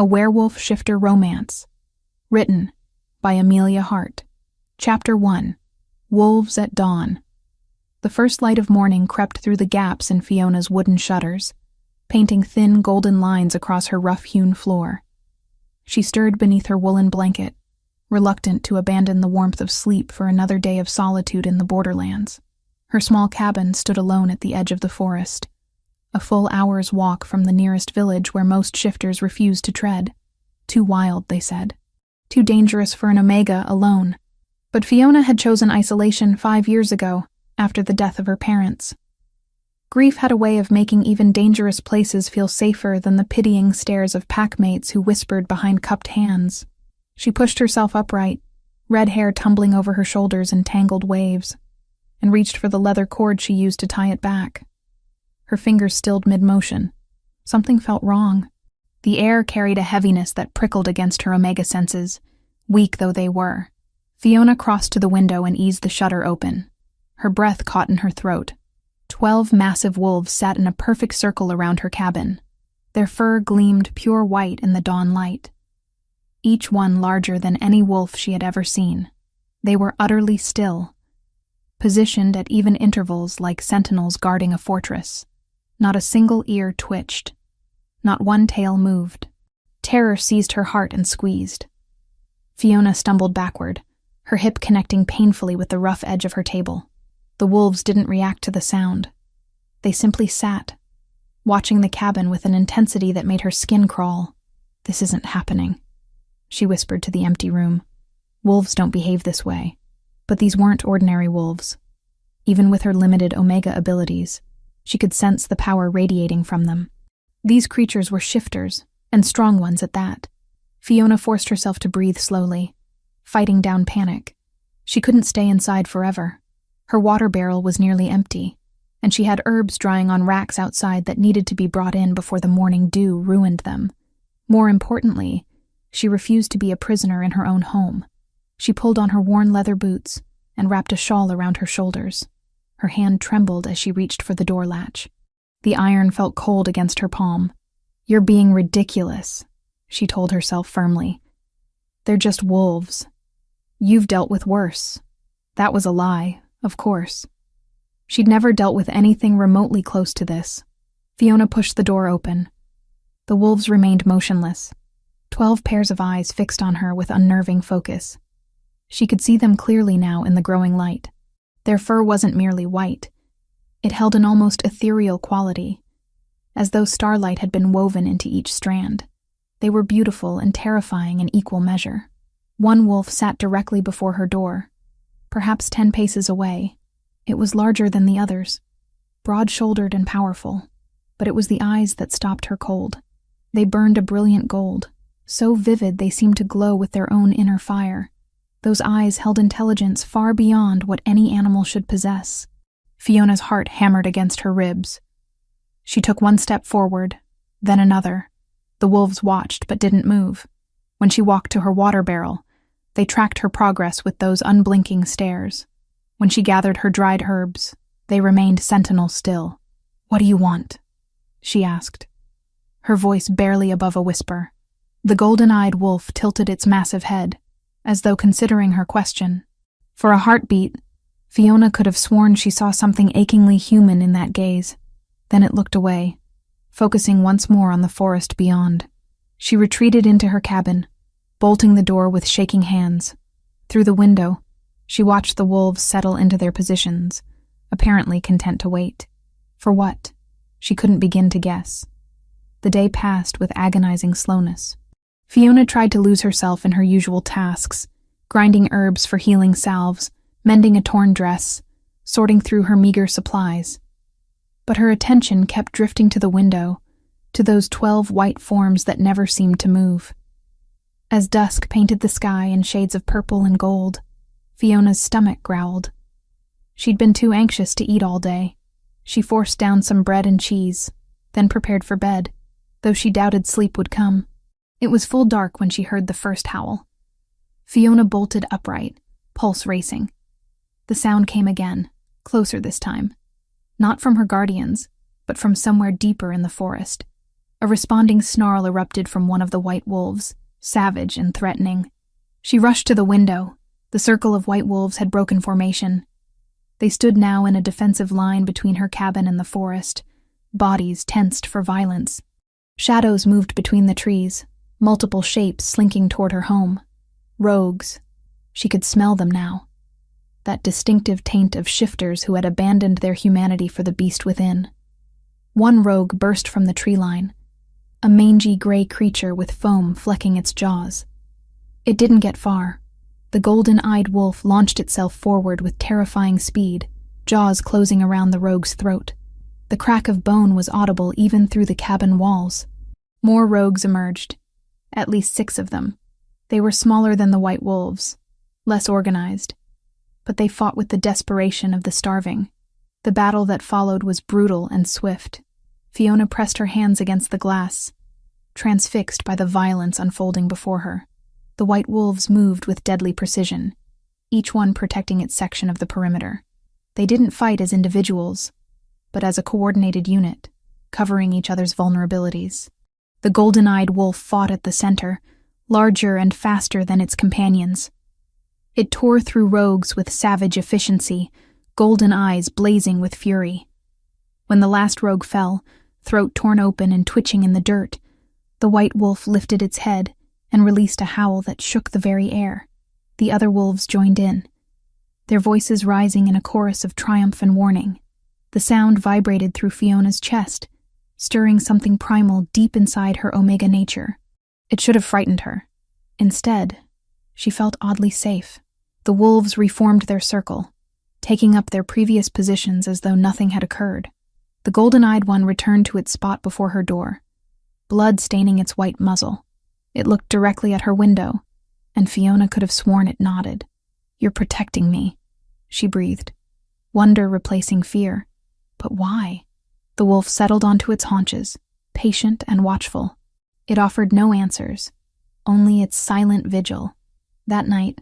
A Werewolf Shifter Romance. Written by Amelia Hart. Chapter 1. Wolves at Dawn. The first light of morning crept through the gaps in Fiona's wooden shutters, painting thin golden lines across her rough-hewn floor. She stirred beneath her woolen blanket, reluctant to abandon the warmth of sleep for another day of solitude in the borderlands. Her small cabin stood alone at the edge of the forest, a full hour's walk from the nearest village where most shifters refused to tread. Too wild, they said. Too dangerous for an Omega alone. But Fiona had chosen isolation 5 years ago, after the death of her parents. Grief had a way of making even dangerous places feel safer than the pitying stares of packmates who whispered behind cupped hands. She pushed herself upright, red hair tumbling over her shoulders in tangled waves, and reached for the leather cord she used to tie it back. Her fingers stilled mid-motion. Something felt wrong. The air carried a heaviness that prickled against her Omega senses, weak though they were. Fiona crossed to the window and eased the shutter open. Her breath caught in her throat. 12 massive wolves sat in a perfect circle around her cabin. Their fur gleamed pure white in the dawn light, each one larger than any wolf she had ever seen. They were utterly still, positioned at even intervals like sentinels guarding a fortress. Not a single ear twitched. Not one tail moved. Terror seized her heart and squeezed. Fiona stumbled backward, her hip connecting painfully with the rough edge of her table. The wolves didn't react to the sound. They simply sat, watching the cabin with an intensity that made her skin crawl. "This isn't happening," she whispered to the empty room. "Wolves don't behave this way." But these weren't ordinary wolves. Even with her limited Omega abilities, she could sense the power radiating from them. These creatures were shifters, and strong ones at that. Fiona forced herself to breathe slowly, fighting down panic. She couldn't stay inside forever. Her water barrel was nearly empty, and she had herbs drying on racks outside that needed to be brought in before the morning dew ruined them. More importantly, she refused to be a prisoner in her own home. She pulled on her worn leather boots and wrapped a shawl around her shoulders. Her hand trembled as she reached for the door latch. The iron felt cold against her palm. "You're being ridiculous," she told herself firmly. "They're just wolves. You've dealt with worse." That was a lie, of course. She'd never dealt with anything remotely close to this. Fiona pushed the door open. The wolves remained motionless, 12 pairs of eyes fixed on her with unnerving focus. She could see them clearly now in the growing light. Their fur wasn't merely white. It held an almost ethereal quality, as though starlight had been woven into each strand. They were beautiful and terrifying in equal measure. One wolf sat directly before her door, perhaps 10 paces away. It was larger than the others, broad-shouldered and powerful, but it was the eyes that stopped her cold. They burned a brilliant gold, so vivid they seemed to glow with their own inner fire. Those eyes held intelligence far beyond what any animal should possess. Fiona's heart hammered against her ribs. She took one step forward, then another. The wolves watched but didn't move. When she walked to her water barrel, they tracked her progress with those unblinking stares. When she gathered her dried herbs, they remained sentinel still. "What do you want?" she asked, her voice barely above a whisper. The golden-eyed wolf tilted its massive head, as though considering her question. For a heartbeat, Fiona could have sworn she saw something achingly human in that gaze. Then it looked away, focusing once more on the forest beyond. She retreated into her cabin, bolting the door with shaking hands. Through the window, she watched the wolves settle into their positions, apparently content to wait. For what? She couldn't begin to guess. The day passed with agonizing slowness. Fiona tried to lose herself in her usual tasks, grinding herbs for healing salves, mending a torn dress, sorting through her meager supplies. But her attention kept drifting to the window, to those 12 white forms that never seemed to move. As dusk painted the sky in shades of purple and gold, Fiona's stomach growled. She'd been too anxious to eat all day. She forced down some bread and cheese, then prepared for bed, though she doubted sleep would come. It was full dark when she heard the first howl. Fiona bolted upright, pulse racing. The sound came again, closer this time. Not from her guardians, but from somewhere deeper in the forest. A responding snarl erupted from one of the white wolves, savage and threatening. She rushed to the window. The circle of white wolves had broken formation. They stood now in a defensive line between her cabin and the forest, bodies tensed for violence. Shadows moved between the trees, multiple shapes slinking toward her home. Rogues. She could smell them now. That distinctive taint of shifters who had abandoned their humanity for the beast within. One rogue burst from the tree line, a mangy gray creature with foam flecking its jaws. It didn't get far. The golden-eyed wolf launched itself forward with terrifying speed, jaws closing around the rogue's throat. The crack of bone was audible even through the cabin walls. More rogues emerged, at least 6 of them. They were smaller than the white wolves, less organized, but they fought with the desperation of the starving. The battle that followed was brutal and swift. Fiona pressed her hands against the glass, transfixed by the violence unfolding before her. The white wolves moved with deadly precision, each one protecting its section of the perimeter. They didn't fight as individuals, but as a coordinated unit, covering each other's vulnerabilities. The golden-eyed wolf fought at the center, larger and faster than its companions. It tore through rogues with savage efficiency, golden eyes blazing with fury. When the last rogue fell, throat torn open and twitching in the dirt, the white wolf lifted its head and released a howl that shook the very air. The other wolves joined in, their voices rising in a chorus of triumph and warning. The sound vibrated through Fiona's chest, stirring something primal deep inside her Omega nature. It should have frightened her. Instead, she felt oddly safe. The wolves reformed their circle, taking up their previous positions as though nothing had occurred. The golden-eyed one returned to its spot before her door, blood staining its white muzzle. It looked directly at her window, and Fiona could have sworn it nodded. "You're protecting me," she breathed, wonder replacing fear. But why? The wolf settled onto its haunches, patient and watchful. It offered no answers, only its silent vigil. That night,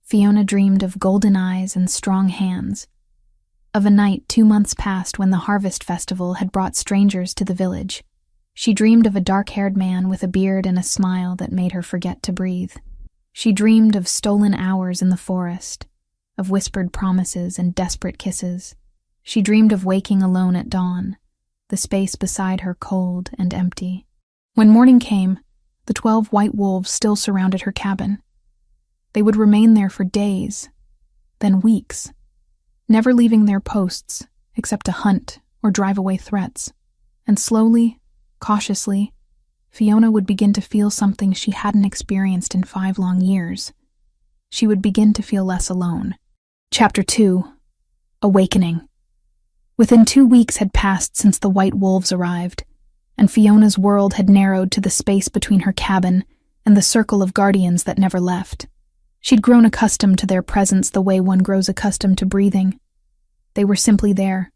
Fiona dreamed of golden eyes and strong hands, of a night 2 months past when the harvest festival had brought strangers to the village. She dreamed of a dark-haired man with a beard and a smile that made her forget to breathe. She dreamed of stolen hours in the forest, of whispered promises and desperate kisses. She dreamed of waking alone at dawn, the space beside her cold and empty. When morning came, the 12 white wolves still surrounded her cabin. They would remain there for days, then weeks, never leaving their posts except to hunt or drive away threats. And slowly, cautiously, Fiona would begin to feel something she hadn't experienced in 5 long years. She would begin to feel less alone. Chapter 2. Awakening. Within 2 weeks had passed since the white wolves arrived, and Fiona's world had narrowed to the space between her cabin and the circle of guardians that never left. She'd grown accustomed to their presence the way one grows accustomed to breathing. They were simply there,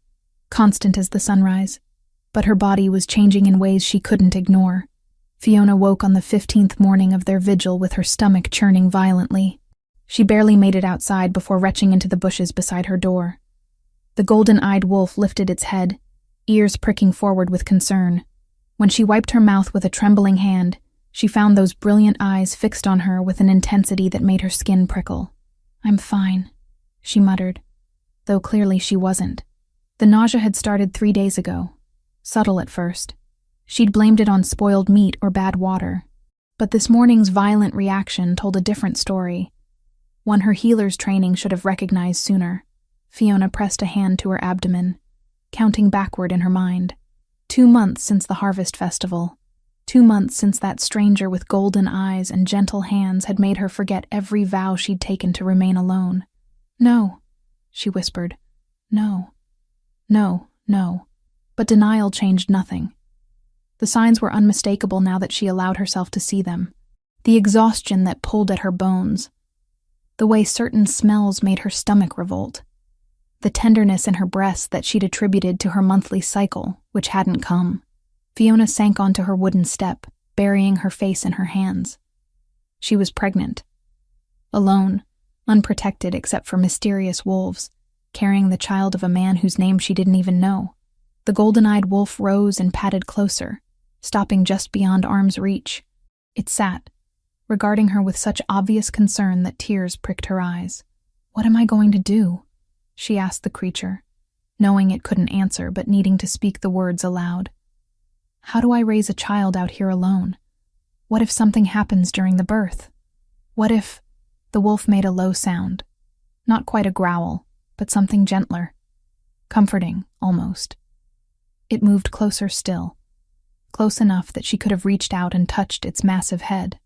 constant as the sunrise, but her body was changing in ways she couldn't ignore. Fiona woke on the 15th morning of their vigil with her stomach churning violently. She barely made it outside before retching into the bushes beside her door. The golden-eyed wolf lifted its head, ears pricking forward with concern. When she wiped her mouth with a trembling hand, she found those brilliant eyes fixed on her with an intensity that made her skin prickle. "I'm fine," she muttered, though clearly she wasn't. The nausea had started 3 days ago, subtle at first. She'd blamed it on spoiled meat or bad water. But this morning's violent reaction told a different story, one her healer's training should have recognized sooner. Fiona pressed a hand to her abdomen, counting backward in her mind. 2 months since the harvest festival. 2 months since that stranger with golden eyes and gentle hands had made her forget every vow she'd taken to remain alone. "No," she whispered. "No. No, no." But denial changed nothing. The signs were unmistakable now that she allowed herself to see them. The exhaustion that pulled at her bones. The way certain smells made her stomach revolt. The tenderness in her breasts that she'd attributed to her monthly cycle, which hadn't come. Fiona sank onto her wooden step, burying her face in her hands. She was pregnant. Alone, unprotected except for mysterious wolves, carrying the child of a man whose name she didn't even know. The golden-eyed wolf rose and padded closer, stopping just beyond arm's reach. It sat, regarding her with such obvious concern that tears pricked her eyes. "What am I going to do?" she asked the creature, knowing it couldn't answer but needing to speak the words aloud. "How do I raise a child out here alone? What if something happens during the birth? What if—" The wolf made a low sound. Not quite a growl, but something gentler. Comforting, almost. It moved closer still. Close enough that she could have reached out and touched its massive head.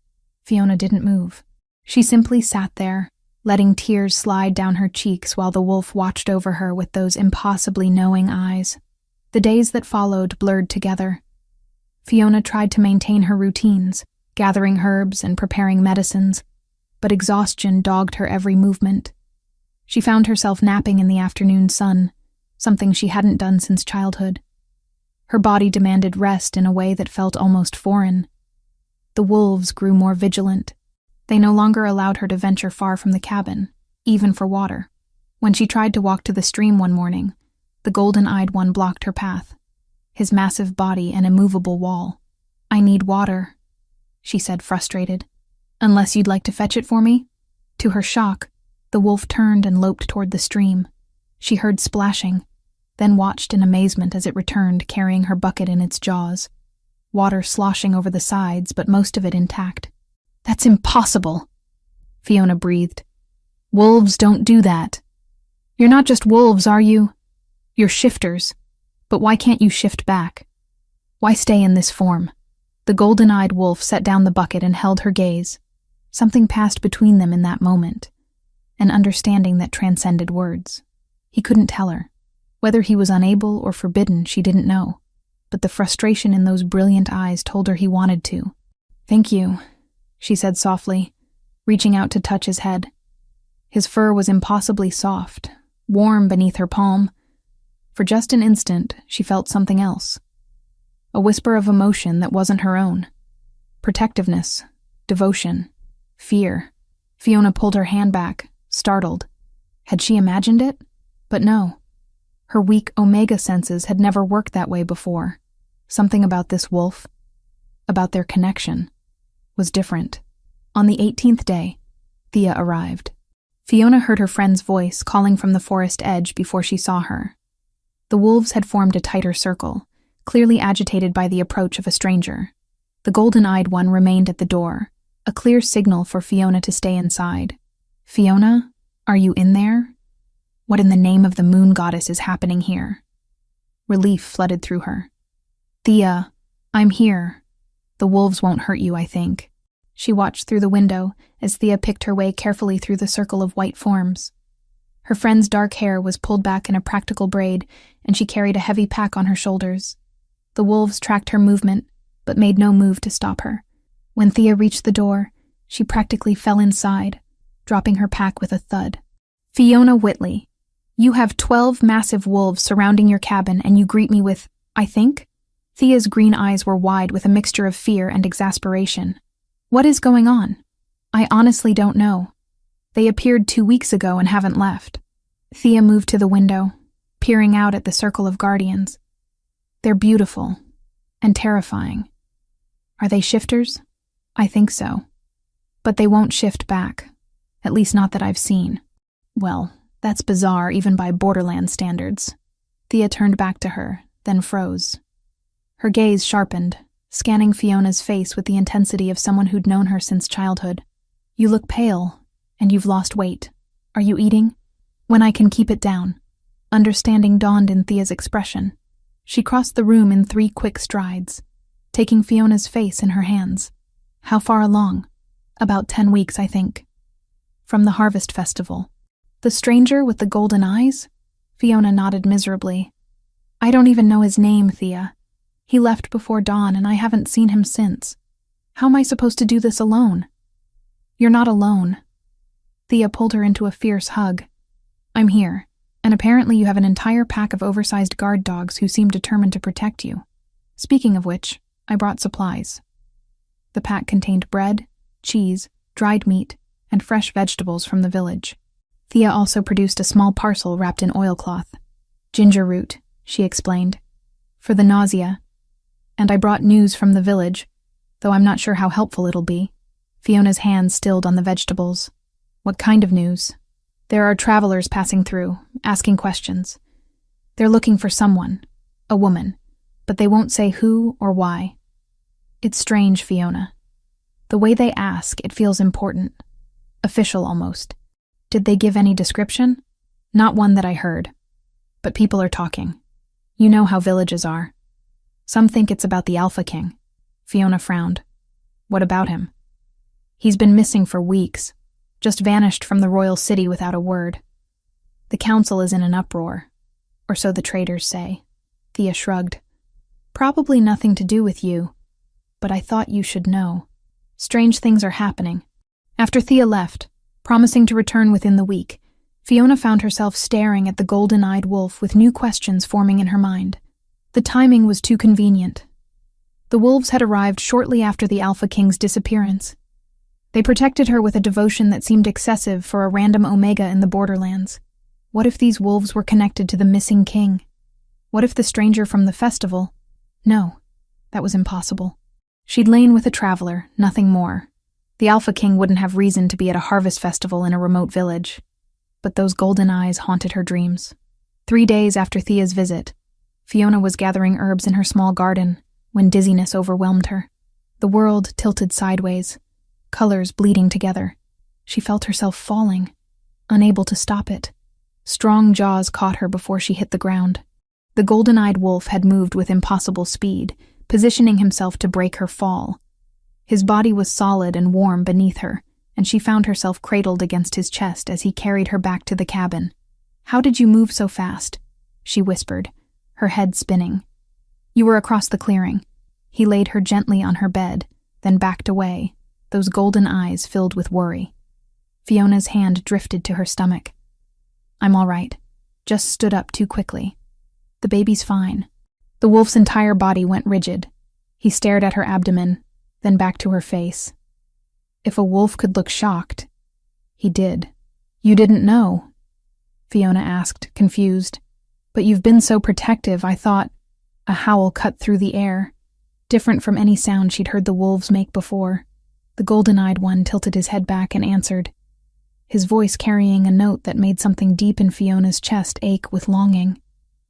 Fiona didn't move. She simply sat there, letting tears slide down her cheeks while the wolf watched over her with those impossibly knowing eyes. The days that followed blurred together. Fiona tried to maintain her routines, gathering herbs and preparing medicines, but exhaustion dogged her every movement. She found herself napping in the afternoon sun, something she hadn't done since childhood. Her body demanded rest in a way that felt almost foreign. The wolves grew more vigilant. They no longer allowed her to venture far from the cabin, even for water. When she tried to walk to the stream one morning, the golden-eyed one blocked her path, his massive body an immovable wall. "I need water," she said, frustrated. "Unless you'd like to fetch it for me?" To her shock, the wolf turned and loped toward the stream. She heard splashing, then watched in amazement as it returned, carrying her bucket in its jaws. Water sloshing over the sides, but most of it intact. "That's impossible," Fiona breathed. "Wolves don't do that. You're not just wolves, are you? You're shifters. But why can't you shift back? Why stay in this form?" The golden-eyed wolf set down the bucket and held her gaze. Something passed between them in that moment, an understanding that transcended words. He couldn't tell her. Whether he was unable or forbidden, she didn't know, but the frustration in those brilliant eyes told her he wanted to. "Thank you," she said softly, reaching out to touch his head. His fur was impossibly soft, warm beneath her palm. For just an instant, she felt something else. A whisper of emotion that wasn't her own. Protectiveness, devotion, fear. Fiona pulled her hand back, startled. Had she imagined it? But no. Her weak omega senses had never worked that way before. Something about this wolf, about their connection, was different. On the 18th day, Thea arrived. Fiona heard her friend's voice calling from the forest edge before she saw her. The wolves had formed a tighter circle, clearly agitated by the approach of a stranger. The golden-eyed one remained at the door, a clear signal for Fiona to stay inside. "Fiona, are you in there? What in the name of the moon goddess is happening here?" Relief flooded through her. "Thea, I'm here. The wolves won't hurt you, I think." She watched through the window as Thea picked her way carefully through the circle of white forms. Her friend's dark hair was pulled back in a practical braid, and she carried a heavy pack on her shoulders. The wolves tracked her movement, but made no move to stop her. When Thea reached the door, she practically fell inside, dropping her pack with a thud. "Fiona Whitley, you have 12 massive wolves surrounding your cabin, and you greet me with, 'I think?'" Thea's green eyes were wide with a mixture of fear and exasperation. "What is going on? I honestly don't know. They appeared 2 weeks ago and haven't left." Thea moved to the window, peering out at the circle of guardians. "They're beautiful and terrifying. Are they shifters? I think so. But they won't shift back, at least not that I've seen." "Well, that's bizarre even by Borderland standards." Thea turned back to her, then froze. Her gaze sharpened, scanning Fiona's face with the intensity of someone who'd known her since childhood. "You look pale, and you've lost weight. Are you eating?" "When I can keep it down." Understanding dawned in Thea's expression. She crossed the room in 3 quick strides, taking Fiona's face in her hands. "How far along?" "About 10 weeks, I think." "From the Harvest Festival." "The stranger with the golden eyes?" Fiona nodded miserably. "I don't even know his name, Thea. He left before dawn, and I haven't seen him since. How am I supposed to do this alone?" "You're not alone." Thea pulled her into a fierce hug. "I'm here, and apparently you have an entire pack of oversized guard dogs who seem determined to protect you. Speaking of which, I brought supplies." The pack contained bread, cheese, dried meat, and fresh vegetables from the village. Thea also produced a small parcel wrapped in oilcloth. "Ginger root," she explained. "For the nausea." And I brought news from the village, though I'm not sure how helpful it'll be. Fiona's hand stilled on the vegetables. What kind of news? There are travelers passing through, asking questions. They're looking for someone, a woman, but they won't say who or why. It's strange, Fiona. The way they ask, it feels important. Official almost. Did they give any description? Not one that I heard. But people are talking. You know how villages are. Some think it's about the Alpha King. Fiona frowned. What about him? He's been missing for weeks, just vanished from the royal city without a word. The council is in an uproar, or so the traders say. Thea shrugged. Probably nothing to do with you, but I thought you should know. Strange things are happening. After Thea left, promising to return within the week, Fiona found herself staring at the golden-eyed wolf with new questions forming in her mind. The timing was too convenient. The wolves had arrived shortly after the Alpha King's disappearance. They protected her with a devotion that seemed excessive for a random Omega in the borderlands. What if these wolves were connected to the missing king? What if the stranger from the festival? No, that was impossible. She'd lain with a traveler, nothing more. The Alpha King wouldn't have reason to be at a harvest festival in a remote village. But those golden eyes haunted her dreams. 3 days after Thea's visit, Fiona was gathering herbs in her small garden when dizziness overwhelmed her. The world tilted sideways, colors bleeding together. She felt herself falling, unable to stop it. Strong jaws caught her before she hit the ground. The golden-eyed wolf had moved with impossible speed, positioning himself to break her fall. His body was solid and warm beneath her, and she found herself cradled against his chest as he carried her back to the cabin. "How did you move so fast?" she whispered, her head spinning. "You were across the clearing." He laid her gently on her bed, then backed away, those golden eyes filled with worry. Fiona's hand drifted to her stomach. "I'm all right. Just stood up too quickly. The baby's fine." The wolf's entire body went rigid. He stared at her abdomen, then back to her face. If a wolf could look shocked, he did. "You didn't know?" Fiona asked, confused. "But you've been so protective, I thought—" A howl cut through the air, different from any sound she'd heard the wolves make before. The golden-eyed one tilted his head back and answered, his voice carrying a note that made something deep in Fiona's chest ache with longing.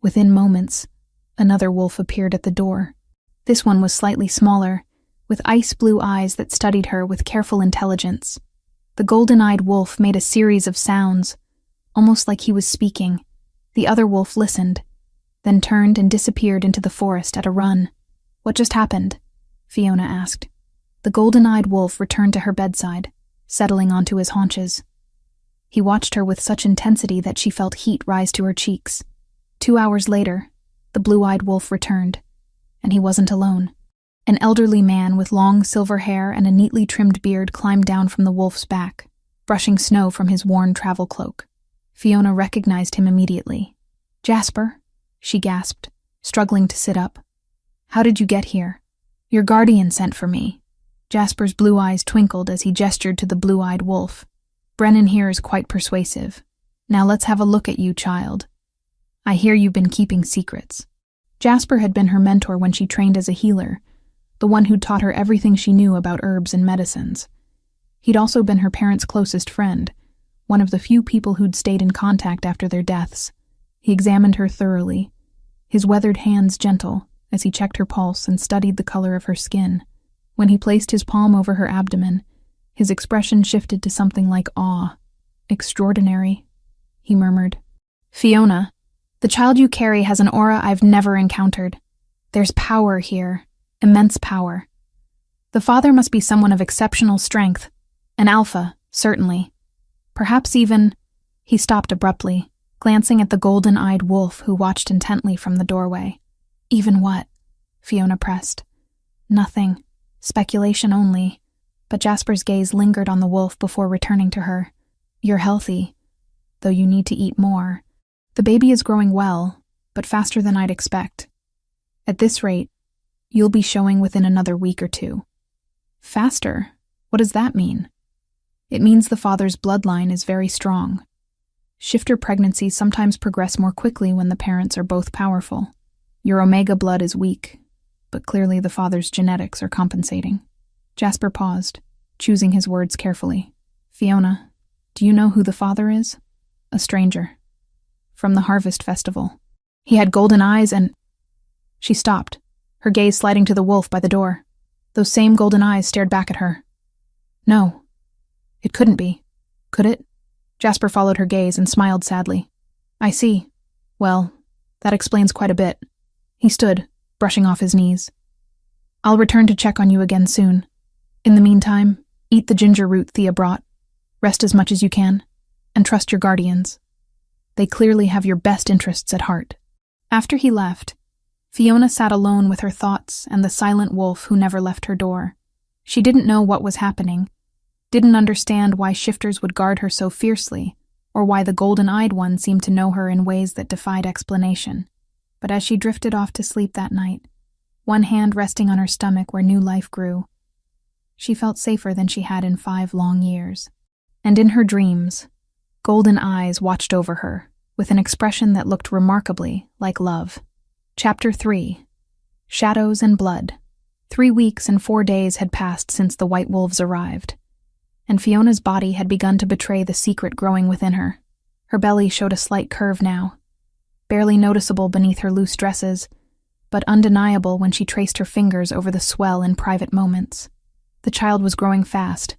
Within moments, another wolf appeared at the door. This one was slightly smaller, with ice-blue eyes that studied her with careful intelligence. The golden-eyed wolf made a series of sounds, almost like he was speaking. The other wolf listened, then turned and disappeared into the forest at a run. "What just happened?" Fiona asked. The golden-eyed wolf returned to her bedside, settling onto his haunches. He watched her with such intensity that she felt heat rise to her cheeks. 2 hours later, the blue-eyed wolf returned, and he wasn't alone. An elderly man with long silver hair and a neatly trimmed beard climbed down from the wolf's back, brushing snow from his worn travel cloak. Fiona recognized him immediately. "Jasper," she gasped, struggling to sit up. "How did you get here?" "Your guardian sent for me." Jasper's blue eyes twinkled as he gestured to the blue-eyed wolf. "Brennan here is quite persuasive. Now let's have a look at you, child. I hear you've been keeping secrets." Jasper had been her mentor when she trained as a healer, the one who'd taught her everything she knew about herbs and medicines. He'd also been her parents' closest friend, one of the few people who'd stayed in contact after their deaths. He examined her thoroughly, his weathered hands gentle as he checked her pulse and studied the color of her skin. When he placed his palm over her abdomen, his expression shifted to something like awe. "Extraordinary," he murmured. "Fiona, the child you carry has an aura I've never encountered. There's power here. Immense power. The father must be someone of exceptional strength. An alpha, certainly. Perhaps even—" He stopped abruptly, glancing at the golden-eyed wolf who watched intently from the doorway. "Even what?" Fiona pressed. "Nothing. Speculation only." But Jasper's gaze lingered on the wolf before returning to her. "You're healthy, though you need to eat more. The baby is growing well, but faster than I'd expect. At this rate, you'll be showing within another week or 2. "Faster? What does that mean?" "It means the father's bloodline is very strong. Shifter pregnancies sometimes progress more quickly when the parents are both powerful. Your Omega blood is weak, but clearly the father's genetics are compensating. Jasper paused, choosing his words carefully. Fiona, do you know who the father is? A stranger. From the Harvest Festival. He had golden eyes and... She stopped, her gaze sliding to the wolf by the door. Those same golden eyes stared back at her. No. It couldn't be. Could it? Jasper followed her gaze and smiled sadly. I see. Well, that explains quite a bit. He stood, brushing off his knees. I'll return to check on you again soon. In the meantime, eat the ginger root Thea brought. Rest as much as you can, and trust your guardians. They clearly have your best interests at heart. After he left, Fiona sat alone with her thoughts and the silent wolf who never left her door. She didn't know what was happening, didn't understand why shifters would guard her so fiercely, or why the golden-eyed one seemed to know her in ways that defied explanation. But as she drifted off to sleep that night, one hand resting on her stomach where new life grew, she felt safer than she had in 5 long years. And in her dreams, golden eyes watched over her, with an expression that looked remarkably like love. Chapter 3. Shadows and Blood. 3 weeks and 4 days had passed since the white wolves arrived, and Fiona's body had begun to betray the secret growing within her. Her belly showed a slight curve now, barely noticeable beneath her loose dresses, but undeniable when she traced her fingers over the swell in private moments. The child was growing fast,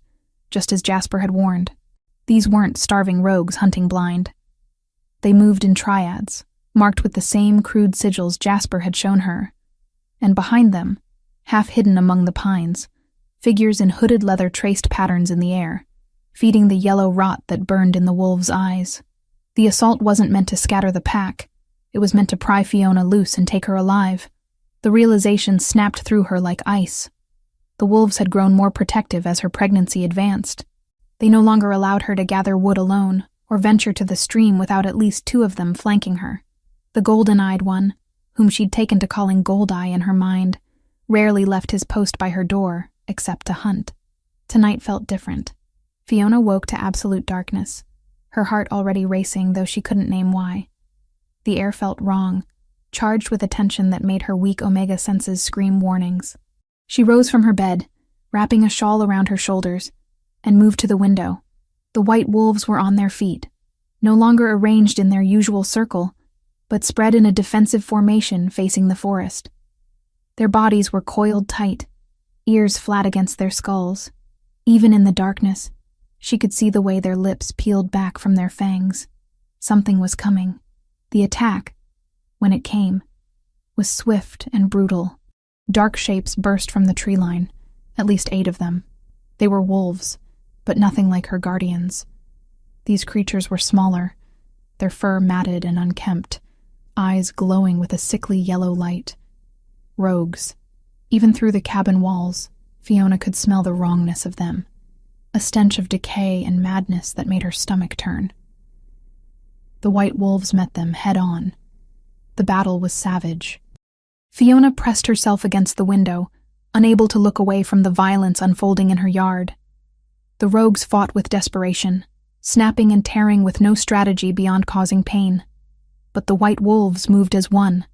just as Jasper had warned. These weren't starving rogues hunting blind. They moved in triads, marked with the same crude sigils Jasper had shown her, and behind them, half hidden among the pines, figures in hooded leather traced patterns in the air, feeding the yellow rot that burned in the wolves' eyes. The assault wasn't meant to scatter the pack. It was meant to pry Fiona loose and take her alive. The realization snapped through her like ice. The wolves had grown more protective as her pregnancy advanced. They no longer allowed her to gather wood alone, or venture to the stream without at least 2 of them flanking her. The golden-eyed one, whom she'd taken to calling Goldeye in her mind, rarely left his post by her door, except to hunt. Tonight felt different. Fiona woke to absolute darkness, her heart already racing, though she couldn't name why. The air felt wrong, charged with a tension that made her weak omega senses scream warnings. She rose from her bed, wrapping a shawl around her shoulders, and moved to the window. The white wolves were on their feet, no longer arranged in their usual circle, but spread in a defensive formation facing the forest. Their bodies were coiled tight, ears flat against their skulls. Even in the darkness, she could see the way their lips peeled back from their fangs. Something was coming. The attack, when it came, was swift and brutal. Dark shapes burst from the tree line, at least 8 of them. They were wolves, but nothing like her guardians. These creatures were smaller, their fur matted and unkempt, eyes glowing with a sickly yellow light. Rogues. Even through the cabin walls, Fiona could smell the wrongness of them, a stench of decay and madness that made her stomach turn. The white wolves met them head-on. The battle was savage. Fiona pressed herself against the window, unable to look away from the violence unfolding in her yard. The rogues fought with desperation, snapping and tearing with no strategy beyond causing pain. But the white wolves moved as one,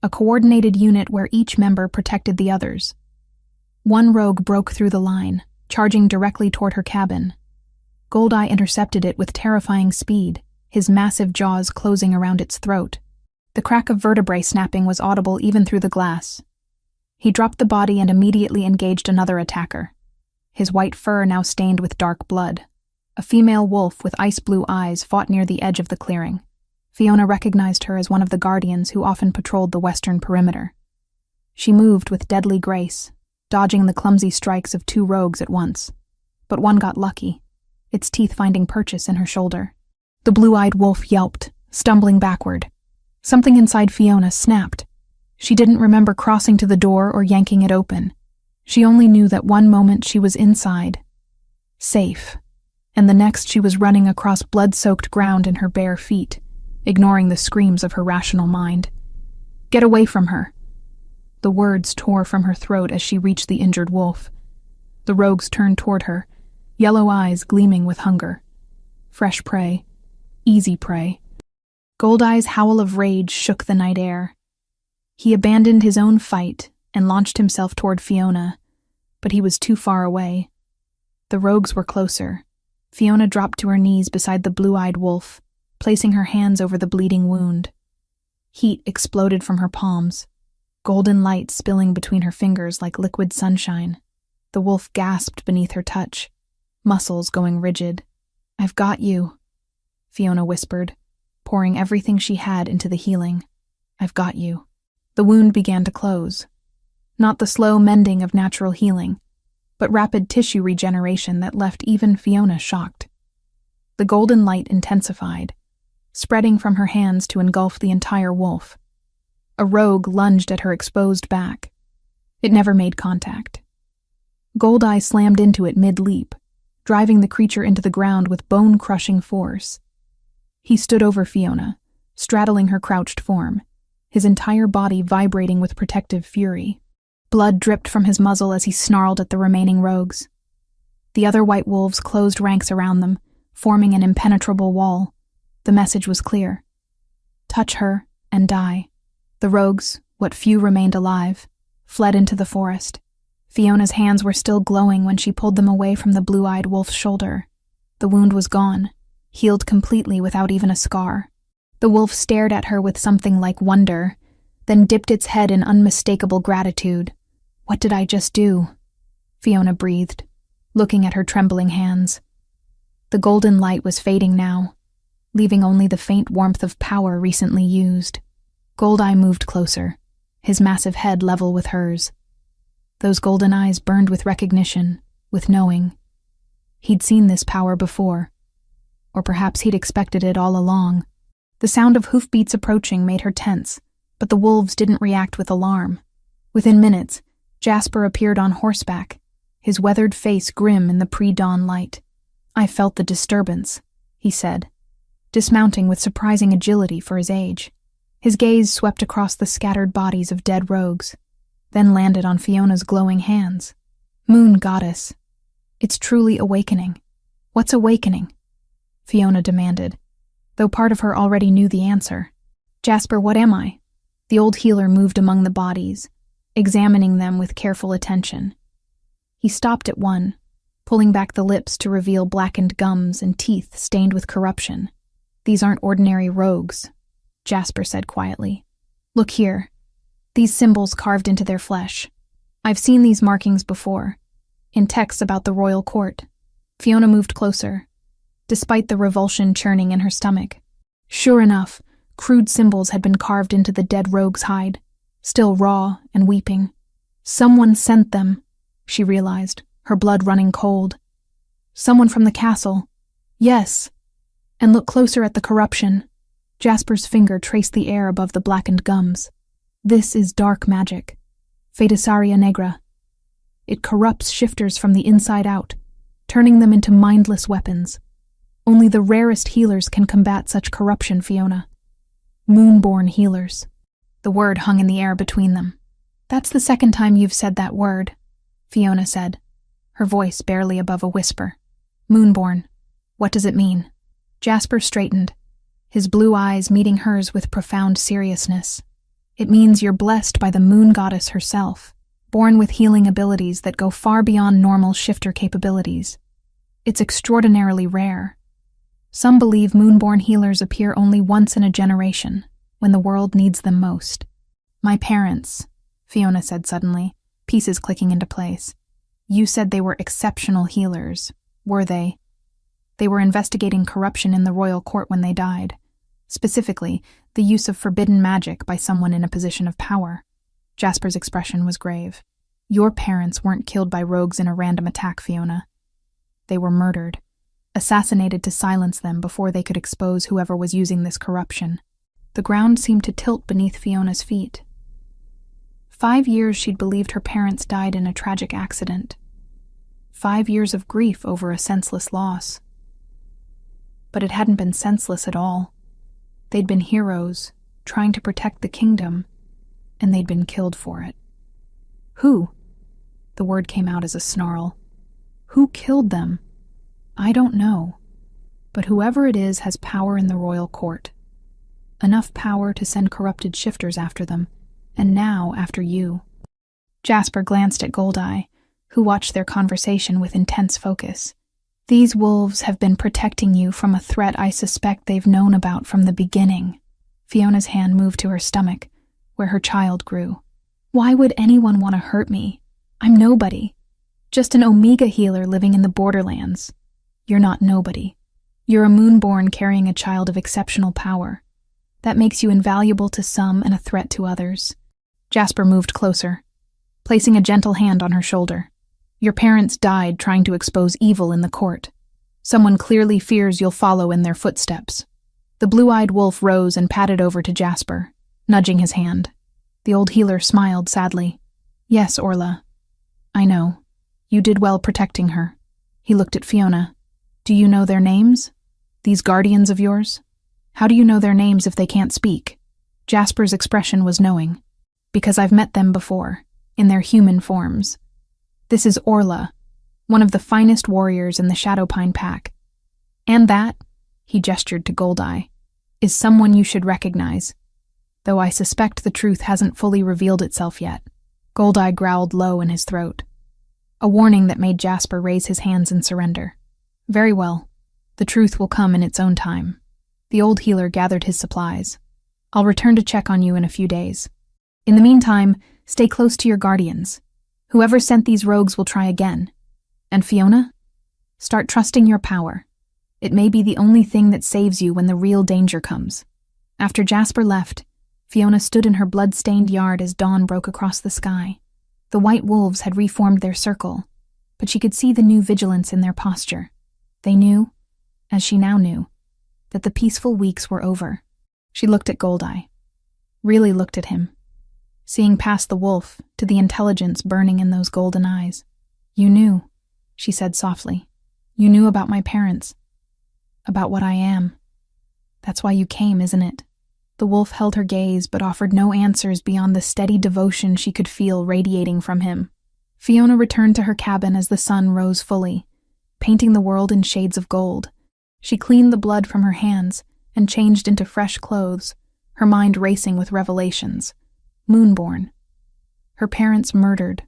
a coordinated unit where each member protected the others. One rogue broke through the line, charging directly toward her cabin. Goldeye intercepted it with terrifying speed, his massive jaws closing around its throat. The crack of vertebrae snapping was audible even through the glass. He dropped the body and immediately engaged another attacker, his white fur now stained with dark blood. A female wolf with ice-blue eyes fought near the edge of the clearing. Fiona recognized her as one of the guardians who often patrolled the western perimeter. She moved with deadly grace, dodging the clumsy strikes of 2 rogues at once. But one got lucky, its teeth finding purchase in her shoulder. The blue-eyed wolf yelped, stumbling backward. Something inside Fiona snapped. She didn't remember crossing to the door or yanking it open. She only knew that one moment she was inside, safe, and the next she was running across blood-soaked ground in her bare feet, ignoring the screams of her rational mind. Get away from her. The words tore from her throat as she reached the injured wolf. The rogues turned toward her, yellow eyes gleaming with hunger. Fresh prey. Easy prey. Goldeye's howl of rage shook the night air. He abandoned his own fight and launched himself toward Fiona, but he was too far away. The rogues were closer. Fiona dropped to her knees beside the blue-eyed wolf, placing her hands over the bleeding wound. Heat exploded from her palms, golden light spilling between her fingers like liquid sunshine. The wolf gasped beneath her touch, muscles going rigid. "I've got you," Fiona whispered, pouring everything she had into the healing. "I've got you." The wound began to close. Not the slow mending of natural healing, but rapid tissue regeneration that left even Fiona shocked. The golden light intensified, spreading from her hands to engulf the entire wolf. A rogue lunged at her exposed back. It never made contact. Goldeye slammed into it mid-leap, driving the creature into the ground with bone-crushing force. He stood over Fiona, straddling her crouched form, his entire body vibrating with protective fury. Blood dripped from his muzzle as he snarled at the remaining rogues. The other white wolves closed ranks around them, forming an impenetrable wall. The message was clear. Touch her and die. The rogues, what few remained alive, fled into the forest. Fiona's hands were still glowing when she pulled them away from the blue-eyed wolf's shoulder. The wound was gone, healed completely without even a scar. The wolf stared at her with something like wonder, then dipped its head in unmistakable gratitude. "What did I just do?" Fiona breathed, looking at her trembling hands. The golden light was fading now, leaving only the faint warmth of power recently used. Goldeye moved closer, his massive head level with hers. Those golden eyes burned with recognition, with knowing. He'd seen this power before. Or perhaps he'd expected it all along. The sound of hoofbeats approaching made her tense, but the wolves didn't react with alarm. Within minutes, Jasper appeared on horseback, his weathered face grim in the pre-dawn light. "I felt the disturbance," he said, dismounting with surprising agility for his age. His gaze swept across the scattered bodies of dead rogues, then landed on Fiona's glowing hands. "Moon goddess, it's truly awakening." "What's awakening?" Fiona demanded, though part of her already knew the answer. "Jasper, what am I?" The old healer moved among the bodies, examining them with careful attention. He stopped at one, pulling back the lips to reveal blackened gums and teeth stained with corruption. "These aren't ordinary rogues," Jasper said quietly. "Look here. These symbols carved into their flesh. I've seen these markings before, in texts about the royal court." Fiona moved closer, despite the revulsion churning in her stomach. Sure enough, crude symbols had been carved into the dead rogue's hide, still raw and weeping. Someone sent them, she realized, her blood running cold. Someone from the castle. Yes. And look closer at the corruption. Jasper's finger traced the air above the blackened gums. This is dark magic. Feitiçaria negra. It corrupts shifters from the inside out, turning them into mindless weapons. Only the rarest healers can combat such corruption, Fiona. Moonborn healers. The word hung in the air between them. "That's the second time you've said that word," Fiona said, her voice barely above a whisper. "Moonborn. What does it mean?" Jasper straightened, his blue eyes meeting hers with profound seriousness. "It means you're blessed by the moon goddess herself, born with healing abilities that go far beyond normal shifter capabilities. It's extraordinarily rare. Some believe moonborn healers appear only once in a generation, when the world needs them most." "My parents," Fiona said suddenly, pieces clicking into place. "You said they were exceptional healers. Were they?" "They were investigating corruption in the royal court when they died. Specifically, the use of forbidden magic by someone in a position of power." Jasper's expression was grave. "Your parents weren't killed by rogues in a random attack, Fiona. They were murdered, assassinated to silence them before they could expose whoever was using this corruption." The ground seemed to tilt beneath Fiona's feet. 5 years she'd believed her parents died in a tragic accident. 5 years of grief over a senseless loss. But it hadn't been senseless at all. They'd been heroes, trying to protect the kingdom, and they'd been killed for it. "Who?" The word came out as a snarl. "Who killed them?" "I don't know. But whoever it is has power in the royal court. Enough power to send corrupted shifters after them, and now after you." Jasper glanced at Goldeye, who watched their conversation with intense focus. These wolves have been protecting you from a threat I suspect they've known about from the beginning. Fiona's hand moved to her stomach, where her child grew. Why would anyone want to hurt me? I'm nobody. Just an Omega healer living in the borderlands. You're not nobody. You're a moonborn carrying a child of exceptional power. That makes you invaluable to some and a threat to others. Jasper moved closer, placing a gentle hand on her shoulder. Your parents died trying to expose evil in the court. Someone clearly fears you'll follow in their footsteps. The blue-eyed wolf rose and padded over to Jasper, nudging his hand. The old healer smiled sadly. Yes, Orla. I know. You did well protecting her. He looked at Fiona. Do you know their names? These guardians of yours? How do you know their names if they can't speak? Jasper's expression was knowing. Because I've met them before, in their human forms. This is Orla, one of the finest warriors in the Shadowpine pack. And that, he gestured to Goldeye, is someone you should recognize, though I suspect the truth hasn't fully revealed itself yet. Goldeye growled low in his throat, a warning that made Jasper raise his hands in surrender. Very well, the truth will come in its own time. The old healer gathered his supplies. I'll return to check on you in a few days. In the meantime, stay close to your guardians. Whoever sent these rogues will try again. And Fiona? Start trusting your power. It may be the only thing that saves you when the real danger comes. After Jasper left, Fiona stood in her blood-stained yard as dawn broke across the sky. The white wolves had reformed their circle, but she could see the new vigilance in their posture. They knew, as she now knew, that the peaceful weeks were over. She looked at Goldeye. Really looked at him, seeing past the wolf to the intelligence burning in those golden eyes. You knew, she said softly. You knew about my parents, about what I am. That's why you came, isn't it? The wolf held her gaze but offered no answers beyond the steady devotion she could feel radiating from him. Fiona returned to her cabin as the sun rose fully, painting the world in shades of gold. She cleaned the blood from her hands and changed into fresh clothes, her mind racing with revelations. Moonborn. Her parents murdered,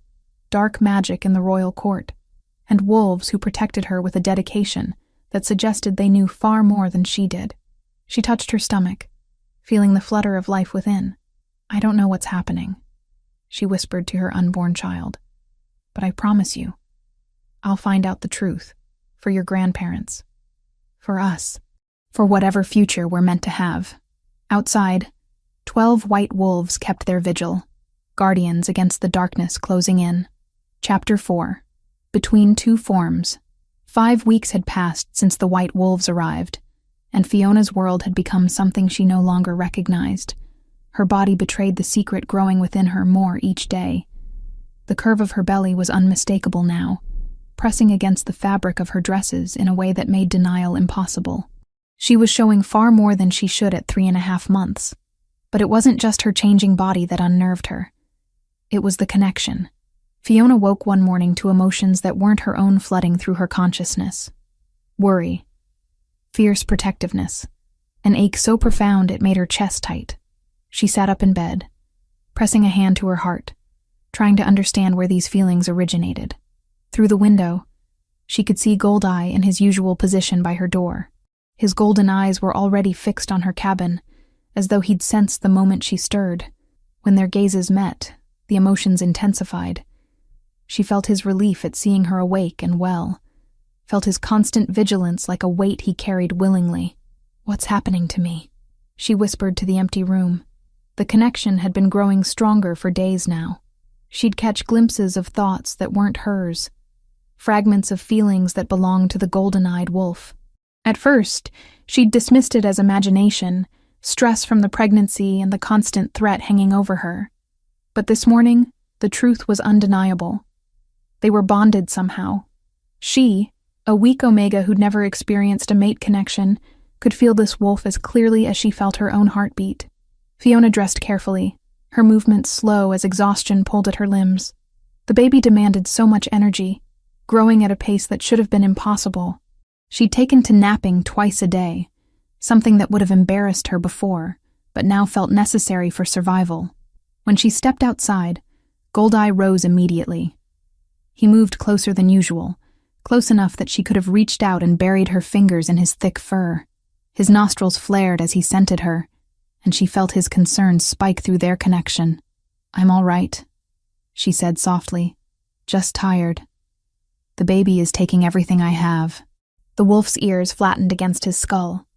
dark magic in the royal court, and wolves who protected her with a dedication that suggested they knew far more than she did. She touched her stomach, feeling the flutter of life within. I don't know what's happening, she whispered to her unborn child. But I promise you, I'll find out the truth, for your grandparents, for us, for whatever future we're meant to have. Outside, 12 white wolves kept their vigil, guardians against the darkness closing in. Chapter 4. Between two forms. 5 weeks had passed since the white wolves arrived, and Fiona's world had become something she no longer recognized. Her body betrayed the secret growing within her more each day. The curve of her belly was unmistakable now, pressing against the fabric of her dresses in a way that made denial impossible. She was showing far more than she should at 3.5 months. But it wasn't just her changing body that unnerved her. It was the connection. Fiona woke one morning to emotions that weren't her own flooding through her consciousness. Worry. Fierce protectiveness. An ache so profound it made her chest tight. She sat up in bed, pressing a hand to her heart, trying to understand where these feelings originated. Through the window, she could see Goldeye in his usual position by her door. His golden eyes were already fixed on her cabin, as though he'd sensed the moment she stirred. When their gazes met, the emotions intensified. She felt his relief at seeing her awake and well, felt his constant vigilance like a weight he carried willingly. What's happening to me? She whispered to the empty room. The connection had been growing stronger for days now. She'd catch glimpses of thoughts that weren't hers, fragments of feelings that belonged to the golden-eyed wolf. At first, she'd dismissed it as imagination, stress from the pregnancy and the constant threat hanging over her. But this morning, the truth was undeniable. They were bonded somehow. She, a weak Omega who'd never experienced a mate connection, could feel this wolf as clearly as she felt her own heartbeat. Fiona dressed carefully, her movements slow as exhaustion pulled at her limbs. The baby demanded so much energy, growing at a pace that should have been impossible. She'd taken to napping twice a day, something that would have embarrassed her before, but now felt necessary for survival. When she stepped outside, Goldeye rose immediately. He moved closer than usual, close enough that she could have reached out and buried her fingers in his thick fur. His nostrils flared as he scented her, and she felt his concern spike through their connection. "I'm all right," she said softly. "Just tired. The baby is taking everything I have." The wolf's ears flattened against his skull.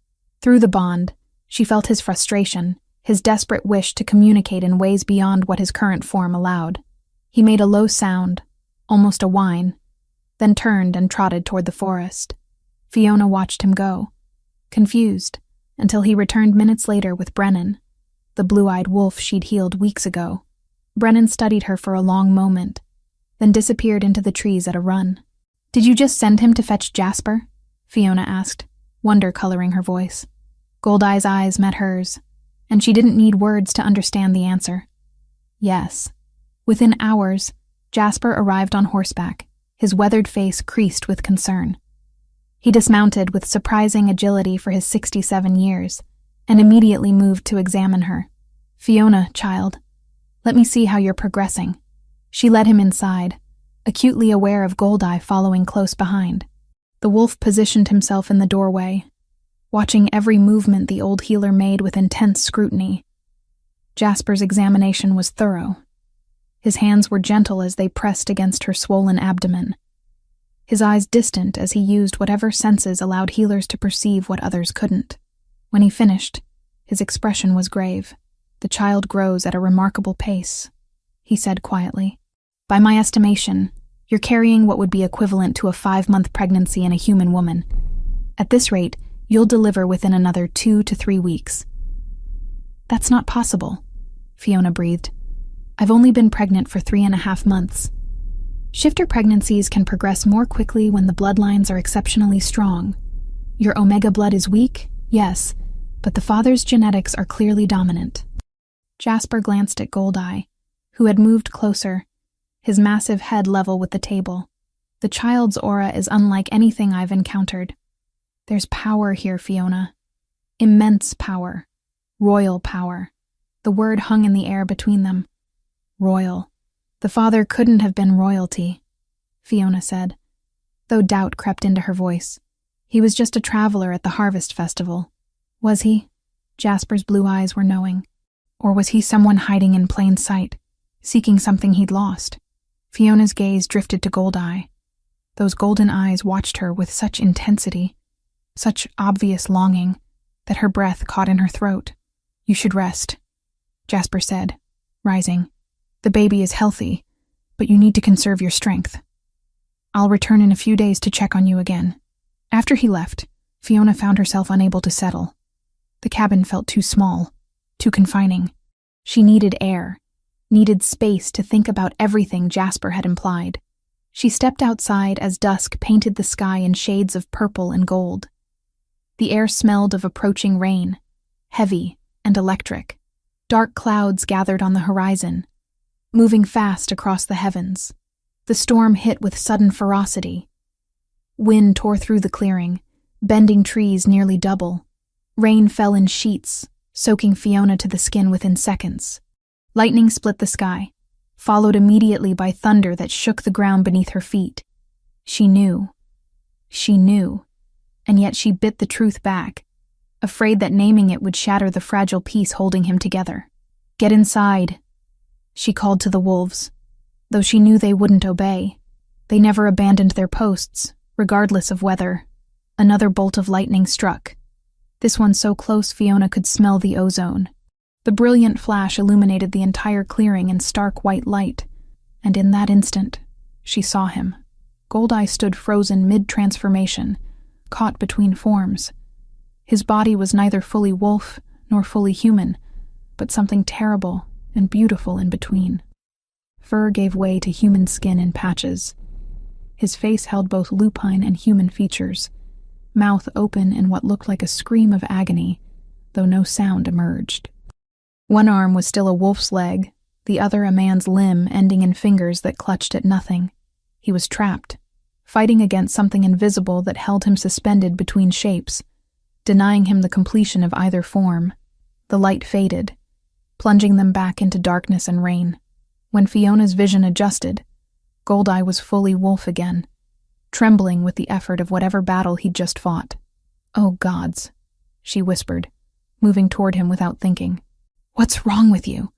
Through the bond, she felt his frustration, his desperate wish to communicate in ways beyond what his current form allowed. He made a low sound, almost a whine, then turned and trotted toward the forest. Fiona watched him go, confused, until he returned minutes later with Brennan, the blue-eyed wolf she'd healed weeks ago. Brennan studied her for a long moment, then disappeared into the trees at a run. "Did you just send him to fetch Jasper?" Fiona asked, wonder coloring her voice. Goldeye's eyes met hers, and she didn't need words to understand the answer. Yes. Within hours, Jasper arrived on horseback, his weathered face creased with concern. He dismounted with surprising agility for his 67 years, and immediately moved to examine her. "Fiona, child, let me see how you're progressing." She led him inside, acutely aware of Goldeye following close behind. The wolf positioned himself in the doorway, watching every movement the old healer made with intense scrutiny. Jasper's examination was thorough. His hands were gentle as they pressed against her swollen abdomen, his eyes distant as he used whatever senses allowed healers to perceive what others couldn't. When he finished, his expression was grave. "The child grows at a remarkable pace," he said quietly. "By my estimation, you're carrying what would be equivalent to a 5-month pregnancy in a human woman. At this rate, you'll deliver within another 2 to 3 weeks. "That's not possible," Fiona breathed. "I've only been pregnant for 3.5 months. Shifter pregnancies can progress more quickly when the bloodlines are exceptionally strong. Your omega blood is weak, yes, but the father's genetics are clearly dominant." Jasper glanced at Goldeye, who had moved closer, his massive head level with the table. "The child's aura is unlike anything I've encountered. There's power here, Fiona. Immense power. Royal power." The word hung in the air between them. Royal. The father couldn't have been royalty, Fiona said, though doubt crept into her voice. He was just a traveler at the harvest festival. Was he? Jasper's blue eyes were knowing. Or was he someone hiding in plain sight, seeking something he'd lost? Fiona's gaze drifted to Goldeye. Those golden eyes watched her with such intensity, such obvious longing, that her breath caught in her throat. "You should rest," Jasper said, rising. "The baby is healthy, but you need to conserve your strength. I'll return in a few days to check on you again." After he left, Fiona found herself unable to settle. The cabin felt too small, too confining. She needed air, needed space to think about everything Jasper had implied. She stepped outside as dusk painted the sky in shades of purple and gold. The air smelled of approaching rain, heavy and electric. Dark clouds gathered on the horizon, moving fast across the heavens. The storm hit with sudden ferocity. Wind tore through the clearing, bending trees nearly double. Rain fell in sheets, soaking Fiona to the skin within seconds. Lightning split the sky, followed immediately by thunder that shook the ground beneath her feet. She knew, and yet she bit the truth back, afraid that naming it would shatter the fragile peace holding him together. "Get inside," she called to the wolves, though she knew they wouldn't obey. They never abandoned their posts, regardless of weather. Another bolt of lightning struck, this one so close Fiona could smell the ozone. The brilliant flash illuminated the entire clearing in stark white light, and in that instant, she saw him. Goldeye stood frozen mid-transformation, caught between forms. His body was neither fully wolf nor fully human, but something terrible and beautiful in between. Fur gave way to human skin in patches. His face held both lupine and human features, mouth open in what looked like a scream of agony, though no sound emerged. One arm was still a wolf's leg, the other a man's limb ending in fingers that clutched at nothing. He was trapped, fighting against something invisible that held him suspended between shapes, denying him the completion of either form. The light faded, plunging them back into darkness and rain. When Fiona's vision adjusted, Goldeye was fully wolf again, trembling with the effort of whatever battle he'd just fought. "Oh, gods," she whispered, moving toward him without thinking. "What's wrong with you?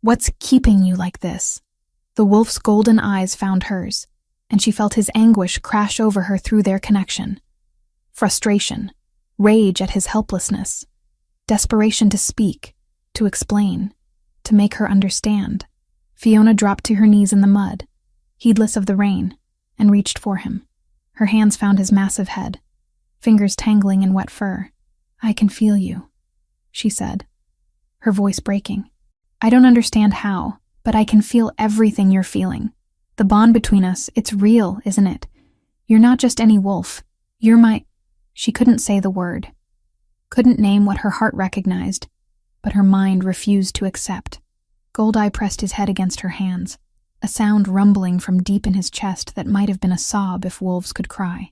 What's keeping you like this?" The wolf's golden eyes found hers, and she felt his anguish crash over her through their connection. Frustration, rage at his helplessness, desperation to speak, to explain, to make her understand. Fiona dropped to her knees in the mud, heedless of the rain, and reached for him. Her hands found his massive head, fingers tangling in wet fur. "I can feel you," she said, her voice breaking. "I don't understand how, but I can feel everything you're feeling. The bond between us, it's real, isn't it? You're not just any wolf. You're my—" She couldn't say the word, couldn't name what her heart recognized, but her mind refused to accept. Goldeye pressed his head against her hands, a sound rumbling from deep in his chest that might have been a sob if wolves could cry.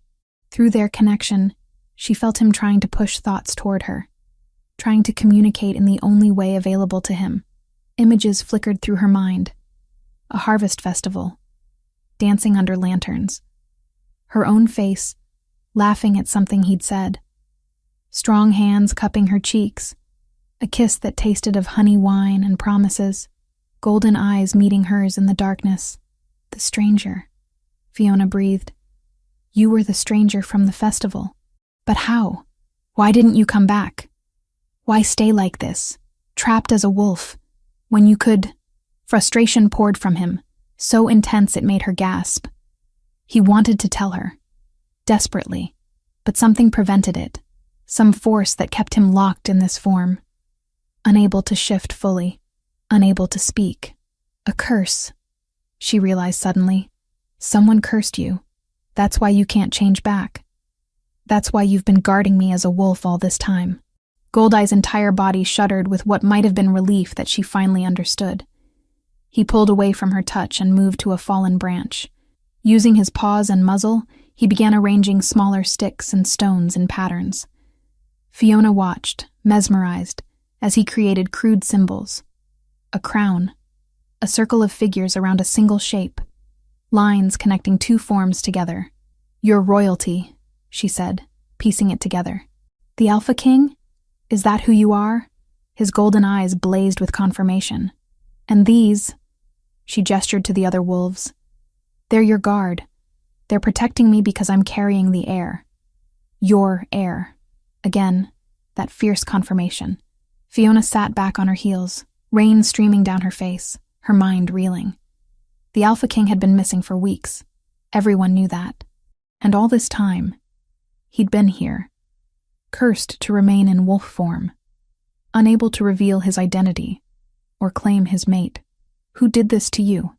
Through their connection, she felt him trying to push thoughts toward her, trying to communicate in the only way available to him. Images flickered through her mind. A harvest festival, dancing under lanterns. Her own face, laughing at something he'd said. Strong hands cupping her cheeks. A kiss that tasted of honey wine and promises. Golden eyes meeting hers in the darkness. "The stranger," Fiona breathed. "You were the stranger from the festival. But how? Why didn't you come back? Why stay like this, trapped as a wolf, when you could—" Frustration poured from him, so intense it made her gasp. He wanted to tell her, desperately, but something prevented it, some force that kept him locked in this form. Unable to shift fully, unable to speak. A curse, she realized suddenly. Someone cursed you. That's why you can't change back. That's why you've been guarding me as a wolf all this time. Goldeye's entire body shuddered with what might have been relief that she finally understood. He pulled away from her touch and moved to a fallen branch. Using his paws and muzzle, he began arranging smaller sticks and stones in patterns. Fiona watched, mesmerized, as he created crude symbols. A crown, a circle of figures around a single shape, lines connecting two forms together. "Your royalty," she said, piecing it together. "The Alpha King? Is that who you are?" His golden eyes blazed with confirmation. "And these," she gestured to the other wolves, "they're your guard. They're protecting me because I'm carrying the heir. Your heir." Again, that fierce confirmation. Fiona sat back on her heels, rain streaming down her face, her mind reeling. The Alpha King had been missing for weeks. Everyone knew that. And all this time, he'd been here, cursed to remain in wolf form, unable to reveal his identity or claim his mate. "Who did this to you?"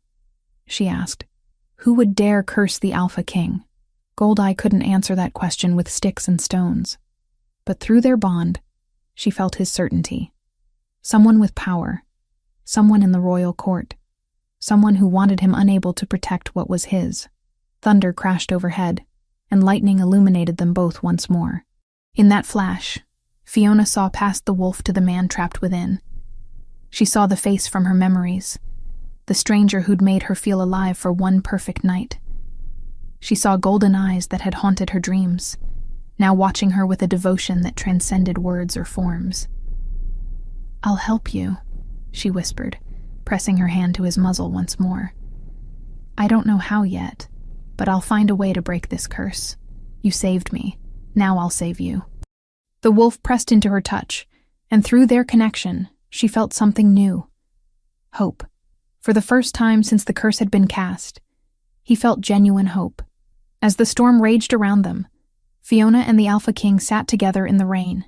she asked. Who would dare curse the Alpha King? Goldeye couldn't answer that question with sticks and stones. But through their bond, she felt his certainty. Someone with power, someone in the royal court, someone who wanted him unable to protect what was his. Thunder crashed overhead, and lightning illuminated them both once more. In that flash, Fiona saw past the wolf to the man trapped within. She saw the face from her memories, the stranger who'd made her feel alive for one perfect night. She saw golden eyes that had haunted her dreams, now watching her with a devotion that transcended words or forms. "I'll help you," she whispered, pressing her hand to his muzzle once more. "I don't know how yet, but I'll find a way to break this curse. You saved me. Now I'll save you." The wolf pressed into her touch, and through their connection, she felt something new. Hope. For the first time since the curse had been cast, he felt genuine hope. As the storm raged around them, Fiona and the Alpha King sat together in the rain,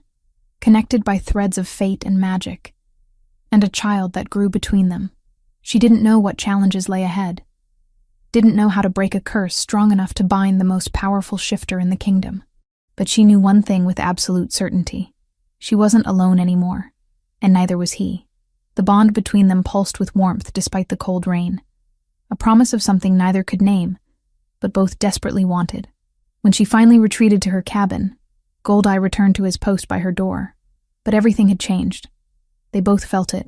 connected by threads of fate and magic, and a child that grew between them. She didn't know what challenges lay ahead, didn't know how to break a curse strong enough to bind the most powerful shifter in the kingdom. But she knew one thing with absolute certainty. She wasn't alone anymore, and neither was he. The bond between them pulsed with warmth despite the cold rain, a promise of something neither could name, but both desperately wanted. When she finally retreated to her cabin, Goldeye returned to his post by her door, but everything had changed. They both felt it.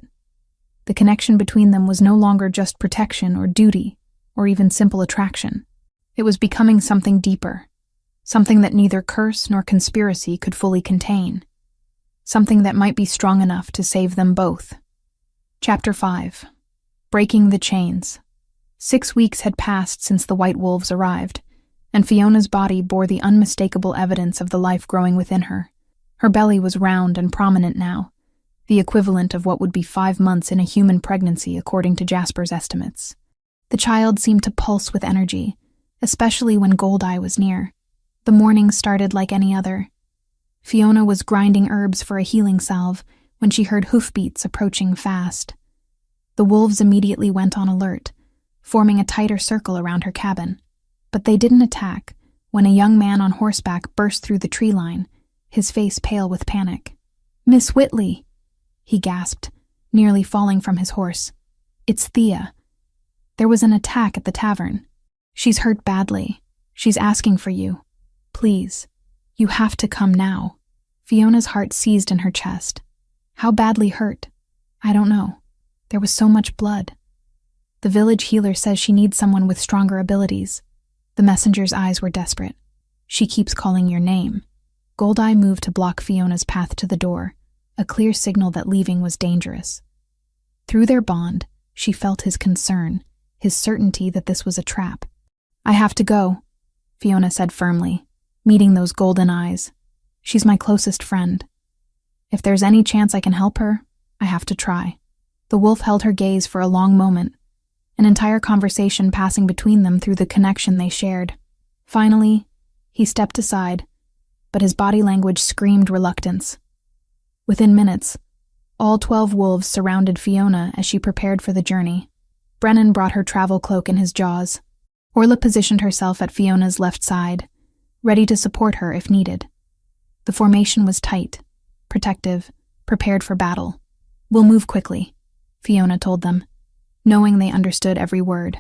The connection between them was no longer just protection or duty, or even simple attraction. It was becoming something deeper, something that neither curse nor conspiracy could fully contain, something that might be strong enough to save them both. Chapter 5. Breaking the Chains. 6 weeks had passed since the white wolves arrived, and Fiona's body bore the unmistakable evidence of the life growing within her. Her belly was round and prominent now, the equivalent of what would be 5 months in a human pregnancy according to Jasper's estimates. The child seemed to pulse with energy, especially when Goldeye was near. The morning started like any other. Fiona was grinding herbs for a healing salve when she heard hoofbeats approaching fast. The wolves immediately went on alert, forming a tighter circle around her cabin. But they didn't attack when a young man on horseback burst through the tree line, his face pale with panic. "Miss Whitley," he gasped, nearly falling from his horse. "It's Thea. There was an attack at the tavern. She's hurt badly. She's asking for you. Please, you have to come now." Fiona's heart seized in her chest. How badly hurt? I don't know. There was so much blood. The village healer says she needs someone with stronger abilities. The messenger's eyes were desperate. "She keeps calling your name." Goldeye moved to block Fiona's path to the door, a clear signal that leaving was dangerous. Through their bond, she felt his concern, his certainty that this was a trap. "I have to go," Fiona said firmly, meeting those golden eyes. "She's my closest friend. If there's any chance I can help her, I have to try." The wolf held her gaze for a long moment, an entire conversation passing between them through the connection they shared. Finally, he stepped aside, but his body language screamed reluctance. Within minutes, all 12 wolves surrounded Fiona as she prepared for the journey. Brennan brought her travel cloak in his jaws. Orla positioned herself at Fiona's left side, ready to support her if needed. The formation was tight, protective, prepared for battle. "We'll move quickly," Fiona told them, knowing they understood every word.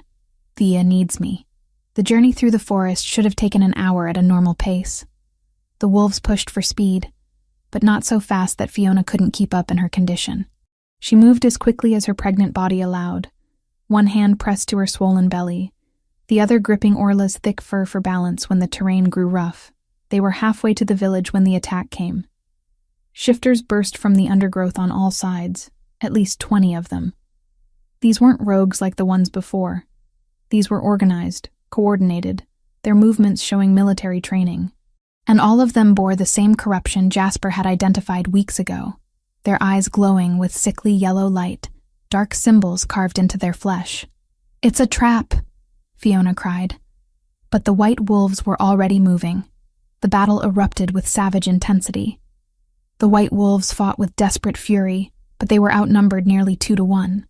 "Thea needs me." The journey through the forest should have taken an hour at a normal pace. The wolves pushed for speed, but not so fast that Fiona couldn't keep up in her condition. She moved as quickly as her pregnant body allowed, one hand pressed to her swollen belly, the other gripping Orla's thick fur for balance when the terrain grew rough. They were halfway to the village when the attack came. Shifters burst from the undergrowth on all sides, at least 20 of them. These weren't rogues like the ones before. These were organized, coordinated, their movements showing military training. And all of them bore the same corruption Jasper had identified weeks ago, their eyes glowing with sickly yellow light, dark symbols carved into their flesh. "It's a trap," Fiona cried. But the white wolves were already moving. The battle erupted with savage intensity. The white wolves fought with desperate fury, but they were outnumbered nearly 2-1.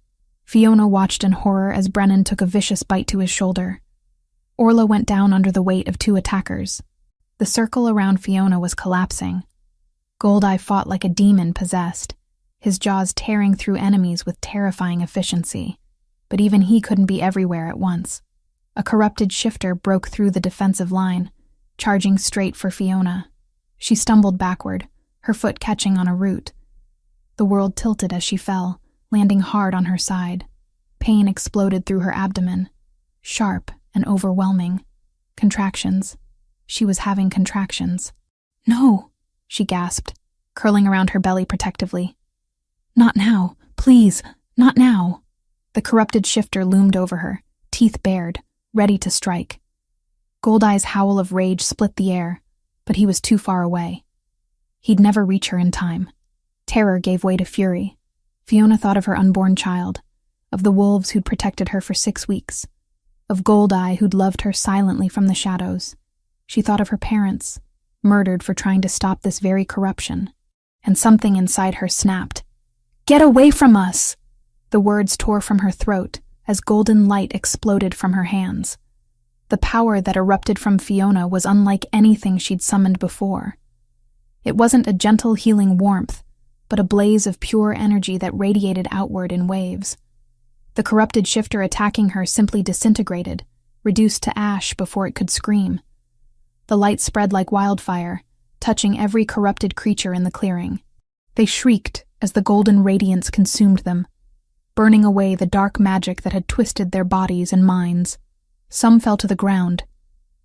Fiona watched in horror as Brennan took a vicious bite to his shoulder. Orla went down under the weight of 2 attackers. The circle around Fiona was collapsing. Goldeye fought like a demon possessed, his jaws tearing through enemies with terrifying efficiency. But even he couldn't be everywhere at once. A corrupted shifter broke through the defensive line, charging straight for Fiona. She stumbled backward, her foot catching on a root. The world tilted as she fell, landing hard on her side. Pain exploded through her abdomen, sharp and overwhelming. Contractions. She was having contractions. "No," she gasped, curling around her belly protectively. "Not now, please, not now." The corrupted shifter loomed over her, teeth bared, ready to strike. Goldeye's howl of rage split the air, but he was too far away. He'd never reach her in time. Terror gave way to fury. Fiona thought of her unborn child, of the wolves who'd protected her for 6 weeks, of Goldeye who'd loved her silently from the shadows. She thought of her parents, murdered for trying to stop this very corruption, and something inside her snapped. "Get away from us!" The words tore from her throat as golden light exploded from her hands. The power that erupted from Fiona was unlike anything she'd summoned before. It wasn't a gentle healing warmth, but a blaze of pure energy that radiated outward in waves. The corrupted shifter attacking her simply disintegrated, reduced to ash before it could scream. The light spread like wildfire, touching every corrupted creature in the clearing. They shrieked as the golden radiance consumed them. burning away the dark magic that had twisted their bodies and minds. Some fell to the ground,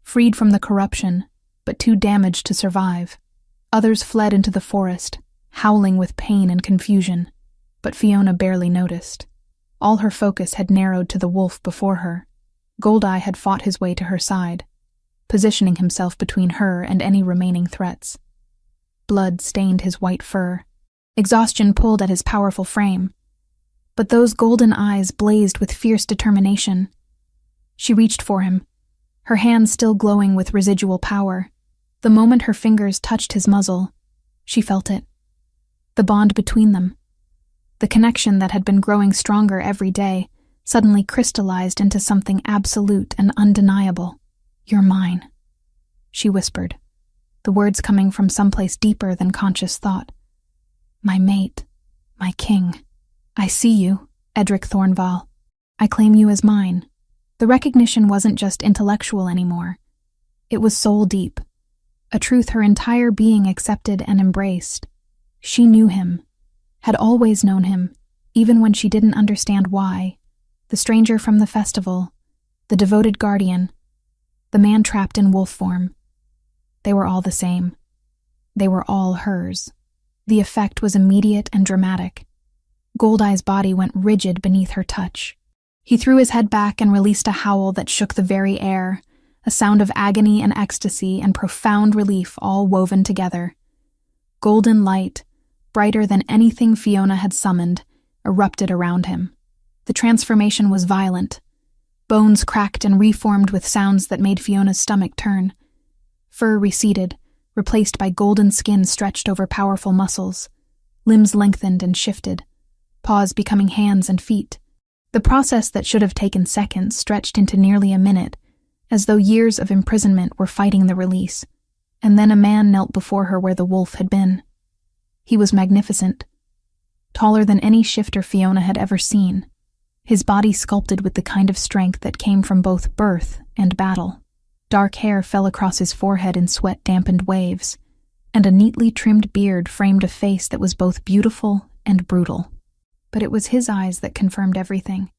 freed from the corruption, but too damaged to survive. Others fled into the forest, howling with pain and confusion, but Fiona barely noticed. All her focus had narrowed to the wolf before her. Goldeye had fought his way to her side, positioning himself between her and any remaining threats. Blood stained his white fur. Exhaustion pulled at his powerful frame. But those golden eyes blazed with fierce determination. She reached for him, her hands still glowing with residual power. The moment her fingers touched his muzzle, she felt it. The bond between them, the connection that had been growing stronger every day, suddenly crystallized into something absolute and undeniable. "You're mine," she whispered, the words coming from someplace deeper than conscious thought. "My mate, my king. I see you, Edric Thornval. I claim you as mine." The recognition wasn't just intellectual anymore. It was soul-deep, a truth her entire being accepted and embraced. She knew him, had always known him, even when she didn't understand why. The stranger from the festival, the devoted guardian, the man trapped in wolf form. They were all the same. They were all hers. The effect was immediate and dramatic. Goldeye's body went rigid beneath her touch. He threw his head back and released a howl that shook the very air, a sound of agony and ecstasy and profound relief all woven together. Golden light, brighter than anything Fiona had summoned, erupted around him. The transformation was violent. Bones cracked and reformed with sounds that made Fiona's stomach turn. Fur receded, replaced by golden skin stretched over powerful muscles. Limbs lengthened and shifted, paws becoming hands and feet. The process that should have taken seconds stretched into nearly a minute, as though years of imprisonment were fighting the release. And then a man knelt before her where the wolf had been. He was magnificent, taller than any shifter Fiona had ever seen, his body sculpted with the kind of strength that came from both birth and battle. Dark hair fell across his forehead in sweat-dampened waves, and a neatly trimmed beard framed a face that was both beautiful and brutal. But it was his eyes that confirmed everything,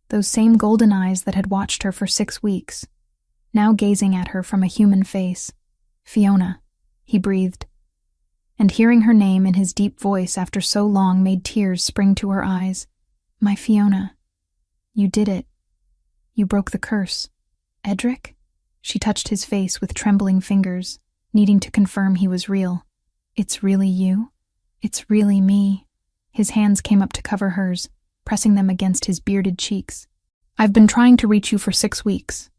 those same golden eyes that had watched her for 6 weeks, now gazing at her from a human face. "Fiona," he breathed, and hearing her name in his deep voice after so long made tears spring to her eyes. "My Fiona, you did it. You broke the curse." "Edric?" She touched his face with trembling fingers, needing to confirm he was real. "It's really you? It's really me?" His hands came up to cover hers, pressing them against his bearded cheeks. "I've been trying to reach you for 6 weeks.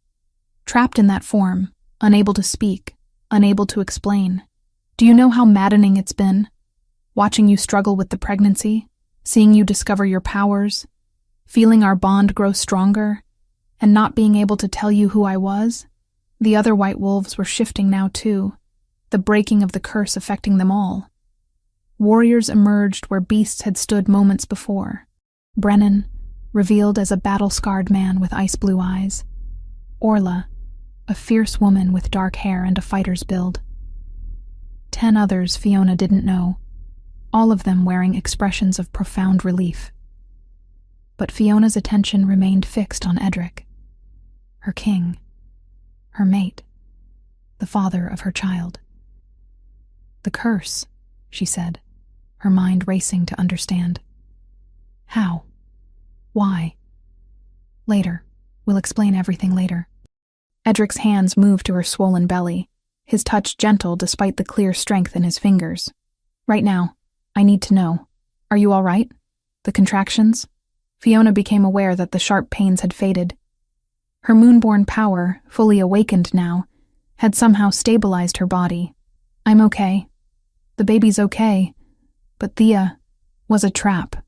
Trapped in that form, unable to speak, unable to explain. Do you know how maddening it's been? Watching you struggle with the pregnancy, seeing you discover your powers, feeling our bond grow stronger, and not being able to tell you who I was? The other white wolves were shifting now too, the breaking of the curse affecting them all. Warriors emerged where beasts had stood moments before. Brennan, revealed as a battle-scarred man with ice-blue eyes. Orla, a fierce woman with dark hair and a fighter's build. 10 others Fiona didn't know, all of them wearing expressions of profound relief. But Fiona's attention remained fixed on Edric, her king, her mate, the father of her child. "The curse," she said, her mind racing to understand. "How? Why?" "Later. We'll explain everything later." Edric's hands moved to her swollen belly, his touch gentle despite the clear strength in his fingers. "Right now, I need to know. Are you all right? The contractions?" Fiona became aware that the sharp pains had faded. Her moonborn power, fully awakened now, had somehow stabilized her body. "I'm okay. The baby's okay. But Thea was a trap,"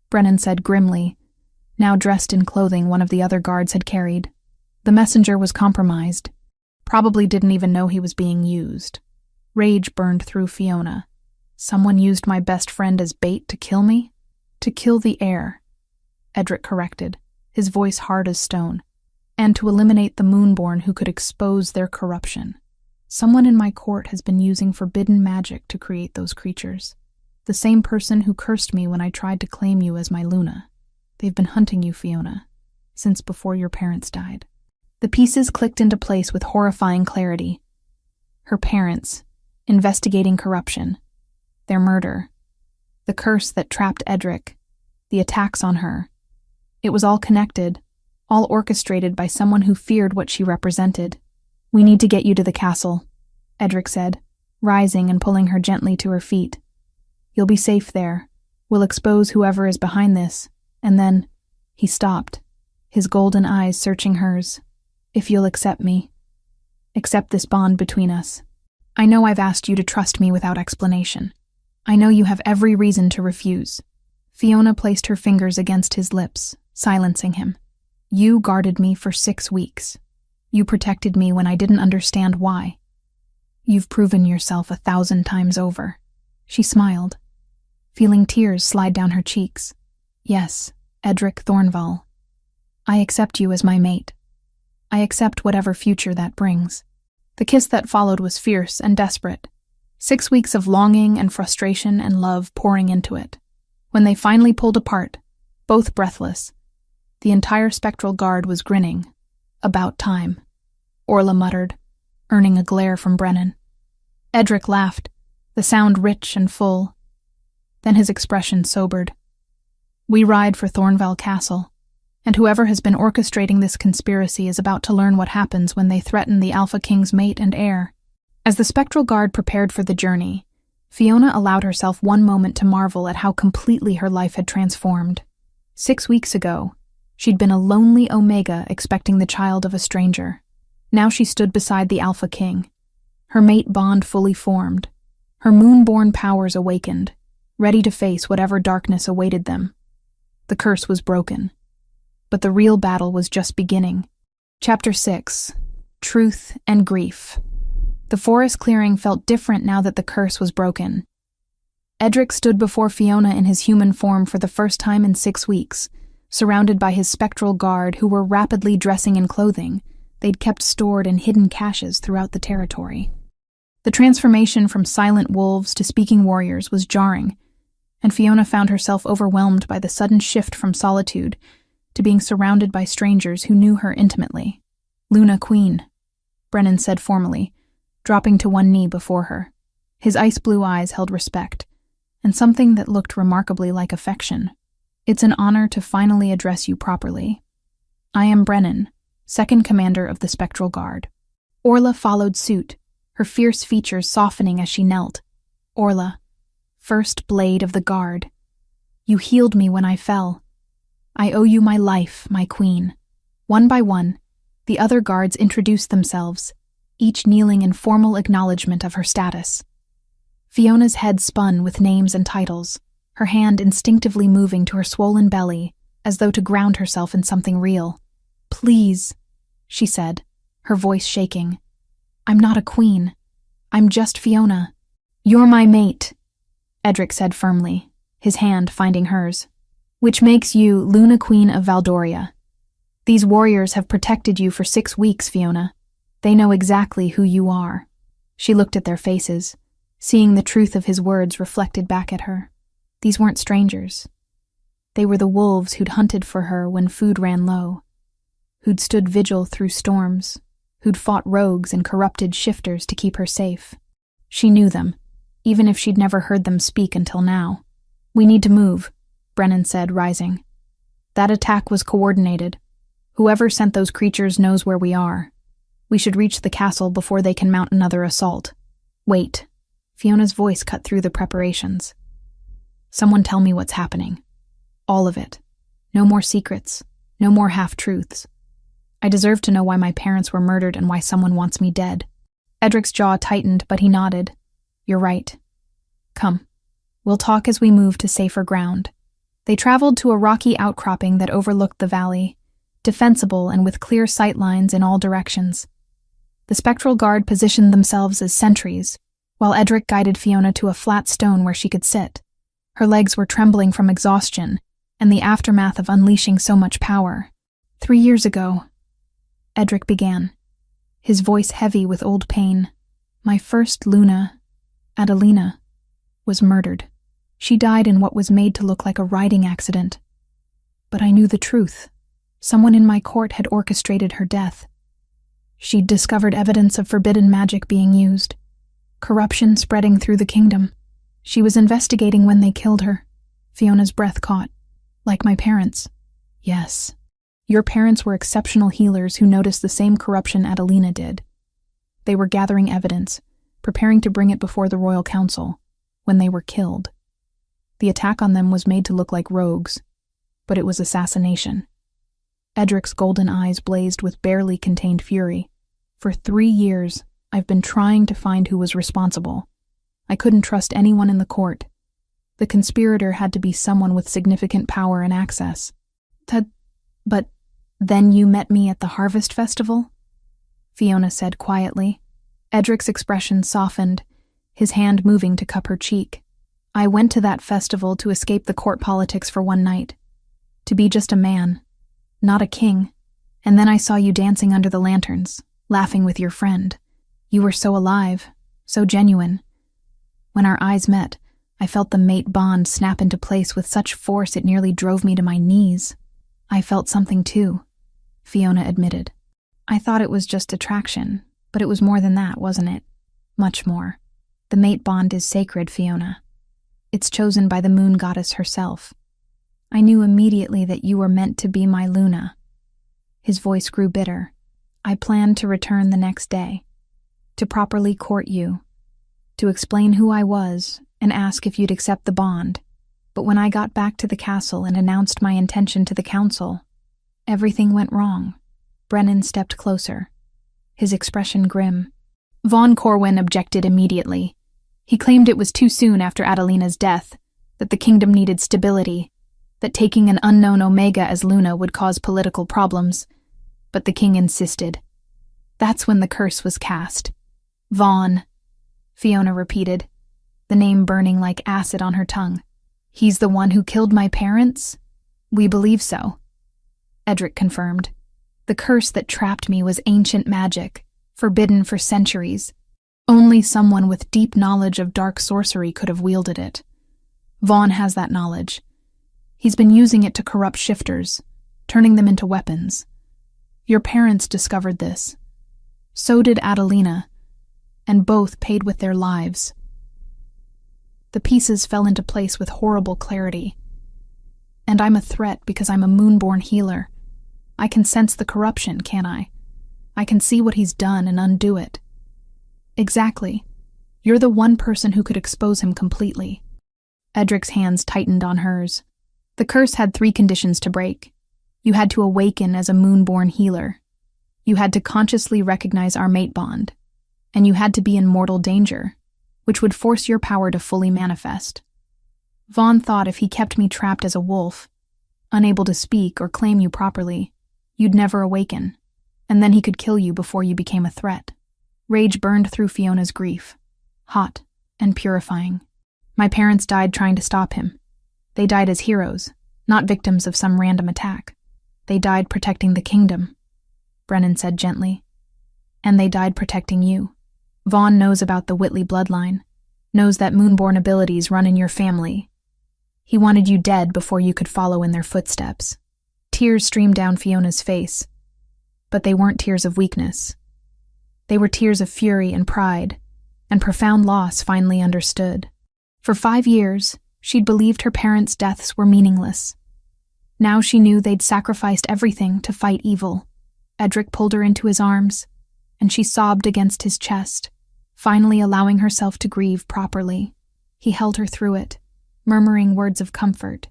Brennan said grimly, now dressed in clothing one of the other guards had carried. "The messenger was compromised. Probably didn't even know he was being used." Rage burned through Fiona. "Someone used my best friend as bait to kill me?" "To kill the heir," Edric corrected, his voice hard as stone. "And to eliminate the Moonborn who could expose their corruption. Someone in my court has been using forbidden magic to create those creatures. The same person who cursed me when I tried to claim you as my Luna. They've been hunting you, Fiona, since before your parents died. The pieces clicked into place with horrifying clarity. Her parents, investigating corruption, their murder, the curse that trapped Edric, the attacks on her. It was all connected, all orchestrated by someone who feared what she represented. "We need to get you to the castle," Edric said, rising and pulling her gently to her feet. "You'll be safe there. We'll expose whoever is behind this, and then—" He stopped, his golden eyes searching hers. "If you'll accept me. Accept this bond between us. I know I've asked you to trust me without explanation. I know you have every reason to refuse." Fiona placed her fingers against his lips, silencing him. "You guarded me for 6 weeks. You protected me when I didn't understand why. You've proven yourself 1,000 times over." She smiled, feeling tears slide down her cheeks. "Yes, Edric Thornval. I accept you as my mate. I accept whatever future that brings." The kiss that followed was fierce and desperate. 6 weeks of longing and frustration and love pouring into it. When they finally pulled apart, both breathless, the entire spectral guard was grinning. "About time," Orla muttered, earning a glare from Brennan. Edric laughed, the sound rich and full. Then his expression sobered. "We ride for Thornval Castle, and whoever has been orchestrating this conspiracy is about to learn what happens when they threaten the Alpha King's mate and heir." As the spectral guard prepared for the journey, Fiona allowed herself one moment to marvel at how completely her life had transformed. 6 weeks ago, she'd been a lonely Omega expecting the child of a stranger. Now she stood beside the Alpha King, her mate bond fully formed, her moon-born powers awakened, ready to face whatever darkness awaited them. The curse was broken, but the real battle was just beginning. Chapter 6: Truth and Grief. The forest clearing felt different now that the curse was broken. Edric stood before Fiona in his human form for the first time in 6 weeks, surrounded by his spectral guard who were rapidly dressing in clothing they'd kept stored in hidden caches throughout the territory. The transformation from silent wolves to speaking warriors was jarring, and Fiona found herself overwhelmed by the sudden shift from solitude to being surrounded by strangers who knew her intimately. "Luna Queen," Brennan said formally, dropping to one knee before her. His ice-blue eyes held respect, and something that looked remarkably like affection. "It's an honor to finally address you properly. I am Brennan, second commander of the Spectral Guard." Orla followed suit, her fierce features softening as she knelt. "Orla, first blade of the Guard. You healed me when I fell. I owe you my life, my queen." One by one, the other guards introduced themselves, each kneeling in formal acknowledgement of her status. Fiona's head spun with names and titles, her hand instinctively moving to her swollen belly as though to ground herself in something real. "Please," she said, her voice shaking. "I'm not a queen. I'm just Fiona." "You're my mate," Edric said firmly, his hand finding hers. "Which makes you Luna Queen of Valdoria. These warriors have protected you for 6 weeks, Fiona. They know exactly who you are." She looked at their faces, seeing the truth of his words reflected back at her. These weren't strangers. They were the wolves who'd hunted for her when food ran low, who'd stood vigil through storms, who'd fought rogues and corrupted shifters to keep her safe. She knew them, even if she'd never heard them speak until now. "We need to move," Brennan said, rising. "That attack was coordinated. Whoever sent those creatures knows where we are. We should reach the castle before they can mount another assault." "Wait." Fiona's voice cut through the preparations. "Someone tell me what's happening. All of it. No more secrets. No more half-truths. I deserve to know why my parents were murdered and why someone wants me dead." Edric's jaw tightened, but he nodded. "You're right. Come. We'll talk as we move to safer ground." They traveled to a rocky outcropping that overlooked the valley, defensible and with clear sight lines in all directions. The Spectral Guard positioned themselves as sentries, while Edric guided Fiona to a flat stone where she could sit. Her legs were trembling from exhaustion and the aftermath of unleashing so much power. 3 years ago, Edric began, his voice heavy with old pain. "My first Luna, Adelina, was murdered. She died in what was made to look like a riding accident. But I knew the truth. Someone in my court had orchestrated her death. She'd discovered evidence of forbidden magic being used, corruption spreading through the kingdom. She was investigating when they killed her. Fiona's breath caught. Like my parents. Yes. Your parents were exceptional healers who noticed the same corruption Adelina did. They were gathering evidence, preparing to bring it before the royal council, when they were killed. The attack on them was made to look like rogues, but it was assassination. Edric's golden eyes blazed with barely contained fury. For 3 years, I've been trying to find who was responsible. I couldn't trust anyone in the court. The conspirator had to be someone with significant power and access. But then you met me at the Harvest Festival? Fiona said quietly. Edric's expression softened, his hand moving to cup her cheek. I went to that festival to escape the court politics for one night. To be just a man, not a king. And then I saw you dancing under the lanterns, laughing with your friend. You were so alive, so genuine. When our eyes met, I felt the mate bond snap into place with such force it nearly drove me to my knees. I felt something too, Fiona admitted. I thought it was just attraction, but it was more than that, wasn't it? Much more. The mate bond is sacred, Fiona. It's chosen by the moon goddess herself. I knew immediately that you were meant to be my Luna. His voice grew bitter. I planned to return the next day, to properly court you, to explain who I was and ask if you'd accept the bond. But when I got back to the castle and announced my intention to the council, everything went wrong. Brennan stepped closer, his expression grim. Von Corwin objected immediately. He claimed it was too soon after Adelina's death, that the kingdom needed stability, that taking an unknown Omega as Luna would cause political problems. But the king insisted. That's when the curse was cast. Vaughn, Fiona repeated, the name burning like acid on her tongue. He's the one who killed my parents? We believe so. Edric confirmed. The curse that trapped me was ancient magic, forbidden for centuries. Only someone with deep knowledge of dark sorcery could have wielded it. Vaughn has that knowledge. He's been using it to corrupt shifters, turning them into weapons. Your parents discovered this. So did Adelina, and both paid with their lives. The pieces fell into place with horrible clarity. And I'm a threat because I'm a moonborn healer. I can sense the corruption, can't I? I can see what he's done and undo it. Exactly. You're the one person who could expose him completely. Edric's hands tightened on hers. The curse had 3 conditions to break. You had to awaken as a moonborn healer. You had to consciously recognize our mate bond. And you had to be in mortal danger, which would force your power to fully manifest. Vaughn thought if he kept me trapped as a wolf, unable to speak or claim you properly, you'd never awaken, and then he could kill you before you became a threat. Rage burned through Fiona's grief, hot and purifying. My parents died trying to stop him. They died as heroes, not victims of some random attack. They died protecting the kingdom, Brennan said gently. And they died protecting you. Vaughn knows about the Whitley bloodline, knows that moonborn abilities run in your family. He wanted you dead before you could follow in their footsteps. Tears streamed down Fiona's face, but they weren't tears of weakness. They were tears of fury and pride, and profound loss finally understood. For 5 years, she'd believed her parents' deaths were meaningless. Now she knew they'd sacrificed everything to fight evil. Edric pulled her into his arms, and she sobbed against his chest, finally allowing herself to grieve properly. He held her through it, murmuring words of comfort,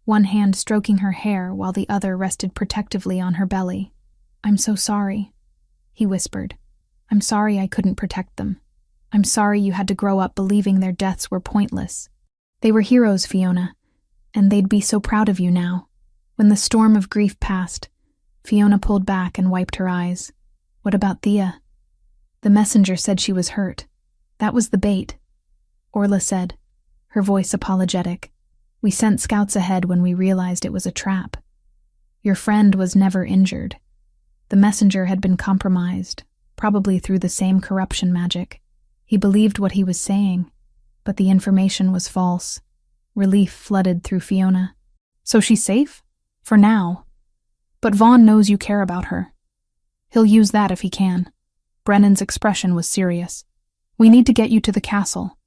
one hand stroking her hair while the other rested protectively on her belly. I'm so sorry, he whispered. I'm sorry I couldn't protect them. I'm sorry you had to grow up believing their deaths were pointless. They were heroes, Fiona, and they'd be so proud of you now. When the storm of grief passed, Fiona pulled back and wiped her eyes. What about Thea? The messenger said she was hurt. That was the bait, Orla said, her voice apologetic. We sent scouts ahead when we realized it was a trap. Your friend was never injured. The messenger had been compromised, probably through the same corruption magic. He believed what he was saying, but the information was false. Relief flooded through Fiona. So she's safe? For now. But Vaughn knows you care about her. He'll use that if he can. Brennan's expression was serious. We need to get you to the castle.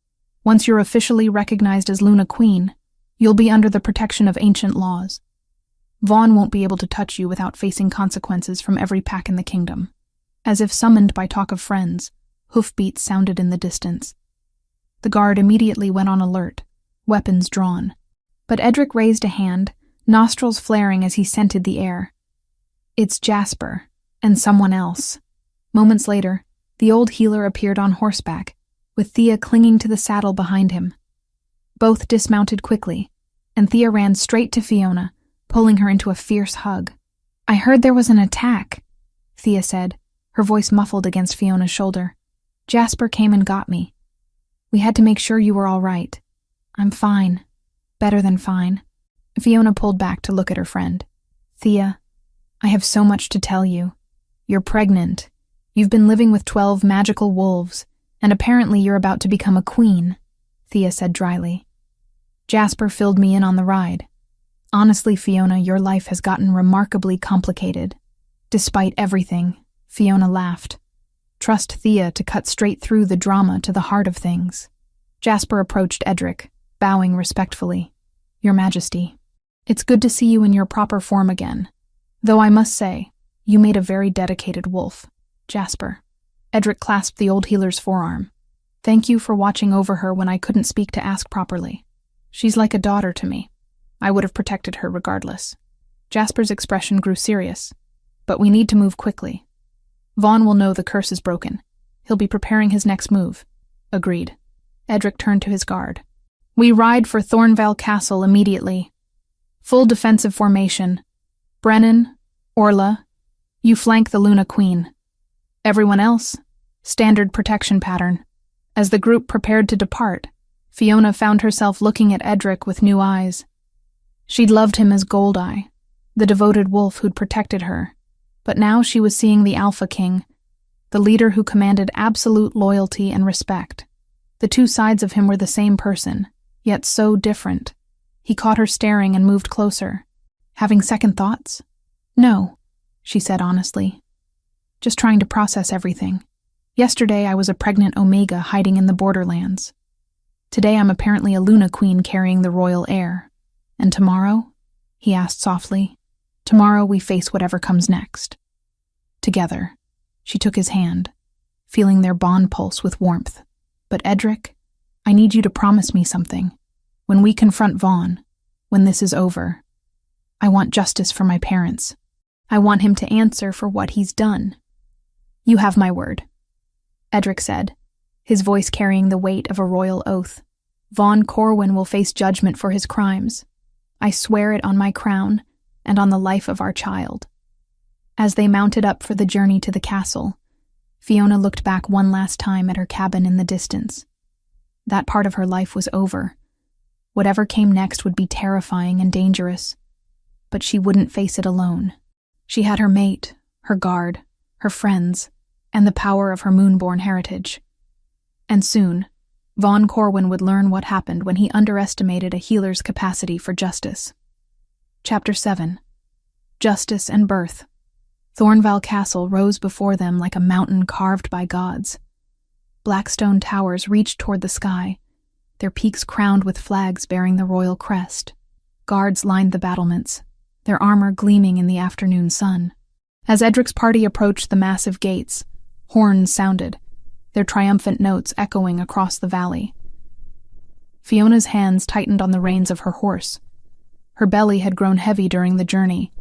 Once you're officially recognized as Luna Queen, you'll be under the protection of ancient laws. Vaughn won't be able to touch you without facing consequences from every pack in the kingdom. As if summoned by talk of friends, hoofbeats sounded in the distance. The guard immediately went on alert, weapons drawn. But Edric raised a hand, nostrils flaring as he scented the air. It's Jasper, and someone else. Moments later, the old healer appeared on horseback, with Thea clinging to the saddle behind him. Both dismounted quickly, and Thea ran straight to Fiona, pulling her into a fierce hug. I heard there was an attack, Thea said, her voice muffled against Fiona's shoulder. Jasper came and got me. We had to make sure you were all right. I'm fine. Better than fine. Fiona pulled back to look at her friend. Thea, I have so much to tell you. You're pregnant. You've been living with 12 magical wolves, and apparently you're about to become a queen, Thea said dryly. Jasper filled me in on the ride. Honestly, Fiona, your life has gotten remarkably complicated. Despite everything, Fiona laughed. Trust Thea to cut straight through the drama to the heart of things. Jasper approached Edric, bowing respectfully. Your Majesty, it's good to see you in your proper form again. Though I must say, you made a very dedicated wolf. Jasper. Edric clasped the old healer's forearm. Thank you for watching over her when I couldn't speak to ask properly. She's like a daughter to me. I would have protected her regardless. Jasper's expression grew serious. But we need to move quickly. Vaughn will know the curse is broken. He'll be preparing his next move. Agreed. Edric turned to his guard. We ride for Thornvale Castle immediately. Full defensive formation. Brennan, Orla, you flank the Luna Queen. Everyone else, standard protection pattern. As the group prepared to depart, Fiona found herself looking at Edric with new eyes. She'd loved him as Goldeye, the devoted wolf who'd protected her, but now she was seeing the Alpha King, the leader who commanded absolute loyalty and respect. The two sides of him were the same person, yet so different. He caught her staring and moved closer. Having second thoughts? No, she said honestly. Just trying to process everything. Yesterday I was a pregnant Omega hiding in the borderlands. Today I'm apparently a Luna Queen carrying the royal heir. And tomorrow? He asked softly. Tomorrow we face whatever comes next. Together. She took his hand, feeling their bond pulse with warmth. But Edric, I need you to promise me something. When we confront Vaughn, when this is over, I want justice for my parents. I want him to answer for what he's done. You have my word, Edric said, his voice carrying the weight of a royal oath. Vaughn Corwin will face judgment for his crimes. I swear it on my crown and on the life of our child. As they mounted up for the journey to the castle, Fiona looked back one last time at her cabin in the distance. That part of her life was over. Whatever came next would be terrifying and dangerous, but she wouldn't face it alone. She had her mate, her guard, her friends, and the power of her moonborn heritage. And soon, Vaughn Corwin would learn what happened when he underestimated a healer's capacity for justice. Chapter 7. Justice and Birth. Thornvale Castle rose before them like a mountain carved by gods. Black stone towers reached toward the sky, their peaks crowned with flags bearing the royal crest. Guards lined the battlements, their armor gleaming in the afternoon sun. As Edric's party approached the massive gates, horns sounded, their triumphant notes echoing across the valley. Fiona's hands tightened on the reins of her horse. Her belly had grown heavy during the journey,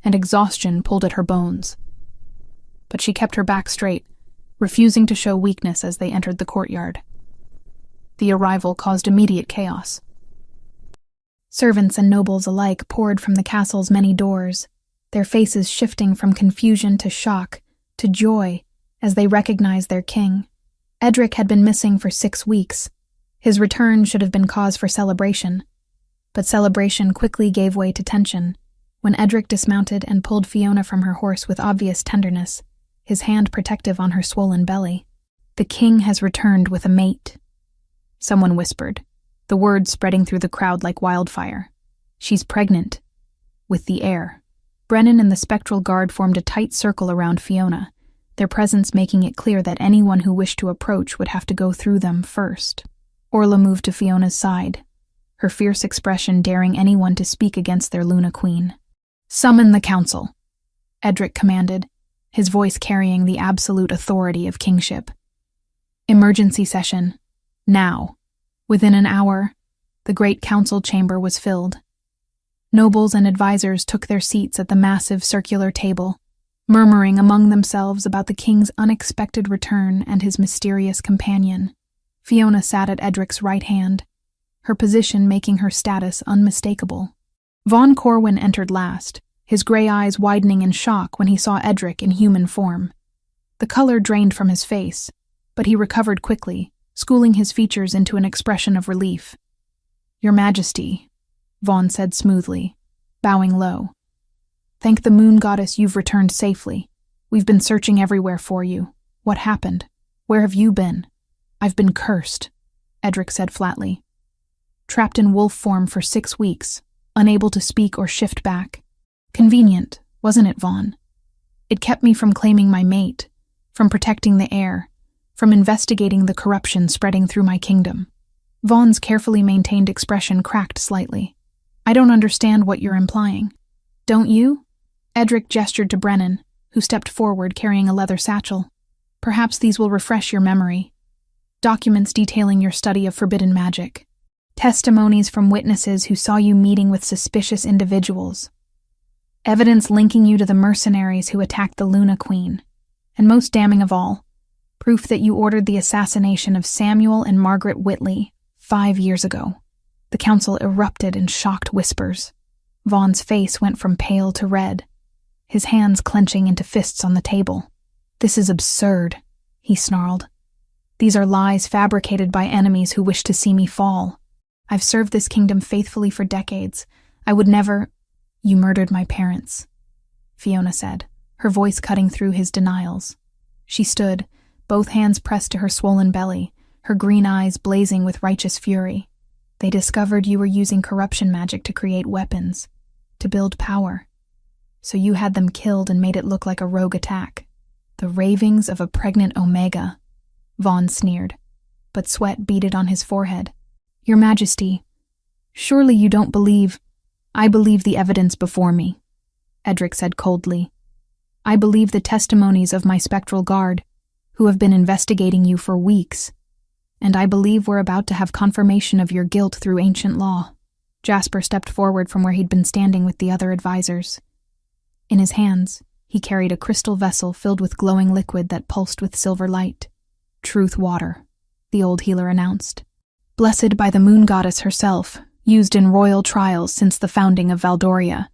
and exhaustion pulled at her bones. But she kept her back straight, refusing to show weakness as they entered the courtyard. The arrival caused immediate chaos. Servants and nobles alike poured from the castle's many doors, their faces shifting from confusion to shock to joy as they recognized their king. Edric had been missing for 6 weeks. His return should have been cause for celebration, but celebration quickly gave way to tension when Edric dismounted and pulled Fiona from her horse with obvious tenderness, his hand protective on her swollen belly. The king has returned with a mate, someone whispered, the word spreading through the crowd like wildfire. She's pregnant. with the air. Brennan and the spectral guard formed a tight circle around Fiona, their presence making it clear that anyone who wished to approach would have to go through them first. Orla moved to Fiona's side, her fierce expression daring anyone to speak against their Luna Queen. "Summon the council," Edric commanded, his voice carrying the absolute authority of kingship. "Emergency session. Now." Within an hour, the great council chamber was filled. Nobles and advisors took their seats at the massive circular table, murmuring among themselves about the king's unexpected return and his mysterious companion. Fiona sat at Edric's right hand, her position making her status unmistakable. Von Corwin entered last, his gray eyes widening in shock when he saw Edric in human form. The color drained from his face, but he recovered quickly, schooling his features into an expression of relief. "Your Majesty," Von said smoothly, bowing low. "Thank the moon goddess you've returned safely. We've been searching everywhere for you. What happened? Where have you been?" "I've been cursed," Edric said flatly. "Trapped in wolf form for 6 weeks, unable to speak or shift back. Convenient, wasn't it, Von? It kept me from claiming my mate, from protecting the heir, from investigating the corruption spreading through my kingdom." Von's carefully maintained expression cracked slightly. "I don't understand what you're implying." "Don't you?" Edric gestured to Brennan, who stepped forward carrying a leather satchel. "Perhaps these will refresh your memory. Documents detailing your study of forbidden magic. Testimonies from witnesses who saw you meeting with suspicious individuals. Evidence linking you to the mercenaries who attacked the Luna Queen. And most damning of all, proof that you ordered the assassination of Samuel and Margaret Whitley 5 years ago." The council erupted in shocked whispers. Von's face went from pale to red, his hands clenching into fists on the table. "This is absurd," he snarled. "These are lies fabricated by enemies who wish to see me fall. I've served this kingdom faithfully for decades. I would never—" "You murdered my parents," Fiona said, her voice cutting through his denials. She stood, both hands pressed to her swollen belly, her green eyes blazing with righteous fury. "They discovered you were using corruption magic to create weapons, to build power. So you had them killed and made it look like a rogue attack. The ravings of a pregnant Omega," Von sneered, but sweat beaded on his forehead. "Your Majesty, surely you don't believe—" "I believe the evidence before me," Edric said coldly. "I believe the testimonies of my spectral guard, who have been investigating you for weeks. And I believe we're about to have confirmation of your guilt through ancient law." Jasper stepped forward from where he'd been standing with the other advisors. In his hands, he carried a crystal vessel filled with glowing liquid that pulsed with silver light. "Truth water," the old healer announced. "Blessed by the moon goddess herself, used in royal trials since the founding of Valdoria.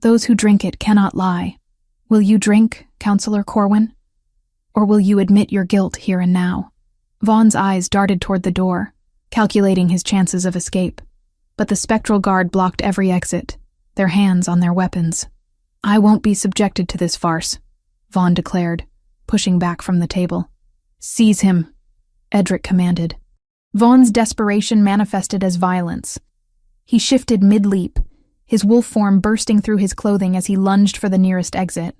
Those who drink it cannot lie. Will you drink, Counselor Corwin? Or will you admit your guilt here and now?" Von's eyes darted toward the door, calculating his chances of escape. But the spectral guard blocked every exit, their hands on their weapons. "I won't be subjected to this farce," Von declared, pushing back from the table. "Seize him," Edric commanded. Von's desperation manifested as violence. He shifted mid-leap, his wolf form bursting through his clothing as he lunged for the nearest exit.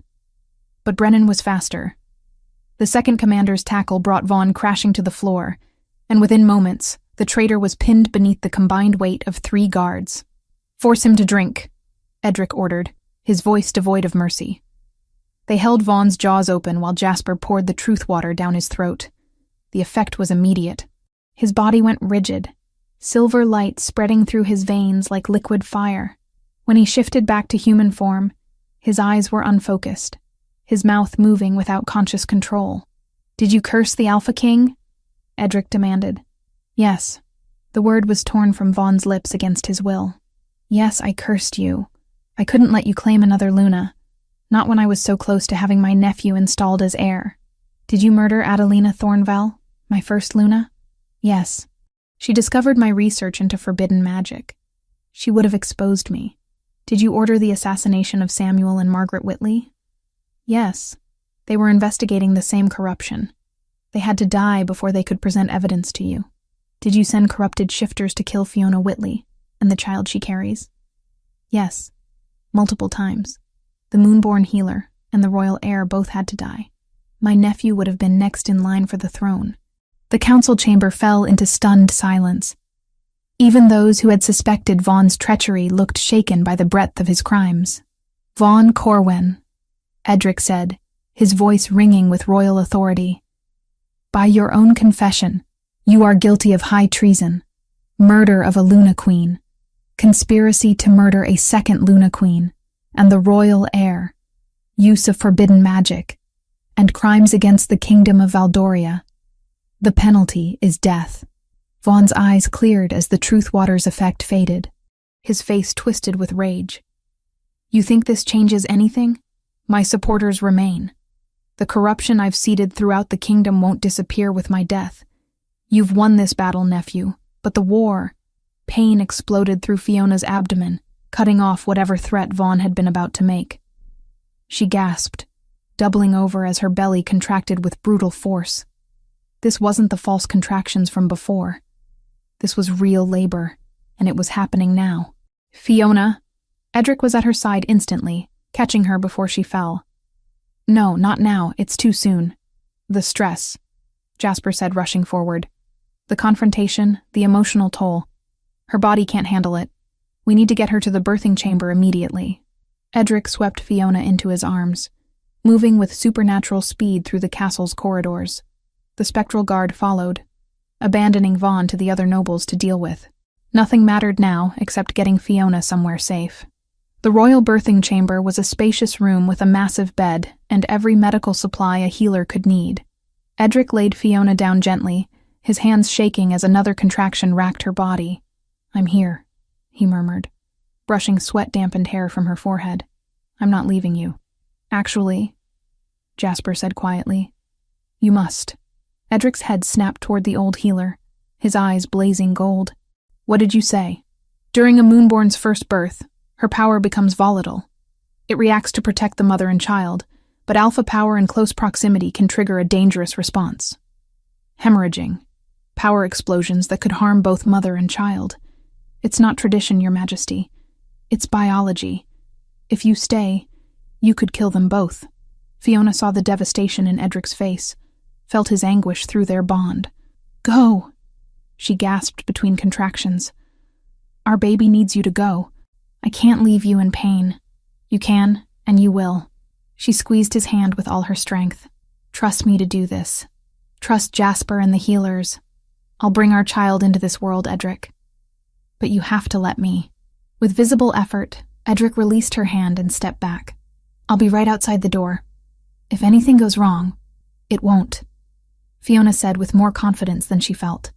But Brennan was faster. The second commander's tackle brought Von crashing to the floor, and within moments, the traitor was pinned beneath the combined weight of 3 guards. "Force him to drink," Edric ordered, his voice devoid of mercy. They held Von's jaws open while Jasper poured the truth water down his throat. The effect was immediate. His body went rigid, silver light spreading through his veins like liquid fire. When he shifted back to human form, his eyes were unfocused, his mouth moving without conscious control. "Did you curse the Alpha King?" Edric demanded. "Yes." The word was torn from Von's lips against his will. "Yes, I cursed you. I couldn't let you claim another Luna. Not when I was so close to having my nephew installed as heir. Did you murder Adelina Thornvell, my first Luna?" "Yes. She discovered my research into forbidden magic. She would have exposed me. Did you order the assassination of Samuel and Margaret Whitley?" "Yes. They were investigating the same corruption. They had to die before they could present evidence to you. Did you send corrupted shifters to kill Fiona Whitley and the child she carries?" "Yes." multiple times. The moonborn healer and the royal heir both had to die. My nephew would have been next in line for the throne. The council chamber fell into stunned silence. Even those who had suspected Vaughn's treachery looked shaken by the breadth of his crimes. "Vaughn Corwin," Edric said, his voice ringing with royal authority. "By your own confession, you are guilty of high treason, murder of a Luna Queen, conspiracy to murder a second Luna Queen, and the royal heir, use of forbidden magic, and crimes against the kingdom of Valdoria. The penalty is death." Vaughn's eyes cleared as the truth water's effect faded. His face twisted with rage. "You think this changes anything? My supporters remain. The corruption I've seeded throughout the kingdom won't disappear with my death. You've won this battle, nephew, but the war—" Pain exploded through Fiona's abdomen, cutting off whatever threat Vaughn had been about to make. She gasped, doubling over as her belly contracted with brutal force. This wasn't the false contractions from before. This was real labor, and it was happening now. "Fiona!" Edric was at her side instantly, catching her before she fell. "No, not now. It's too soon." "The stress," Jasper said, rushing forward. "The confrontation, the emotional toll. Her body can't handle it. We need to get her to the birthing chamber immediately." Edric swept Fiona into his arms, moving with supernatural speed through the castle's corridors. The spectral guard followed, abandoning Vaughn to the other nobles to deal with. Nothing mattered now except getting Fiona somewhere safe. The royal birthing chamber was a spacious room with a massive bed and every medical supply a healer could need. Edric laid Fiona down gently, his hands shaking as another contraction racked her body. "I'm here," he murmured, brushing sweat-dampened hair from her forehead. "I'm not leaving you." "Actually," Jasper said quietly, "you must." Edric's head snapped toward the old healer, his eyes blazing gold. "What did you say?" "During a moonborn's first birth, her power becomes volatile. It reacts to protect the mother and child, but alpha power in close proximity can trigger a dangerous response. Hemorrhaging. Power explosions that could harm both mother and child. It's not tradition, Your Majesty. It's biology. If you stay, you could kill them both." Fiona saw the devastation in Edric's face, felt his anguish through their bond. "Go," she gasped between contractions. "Our baby needs you to go. I can't leave you in pain." "You can, and you will." She squeezed his hand with all her strength. "Trust me to do this. Trust Jasper and the healers. I'll bring our child into this world, Edric. But you have to let me." With visible effort, Edric released her hand and stepped back. "I'll be right outside the door. If anything goes wrong, it won't," Fiona said with more confidence than she felt.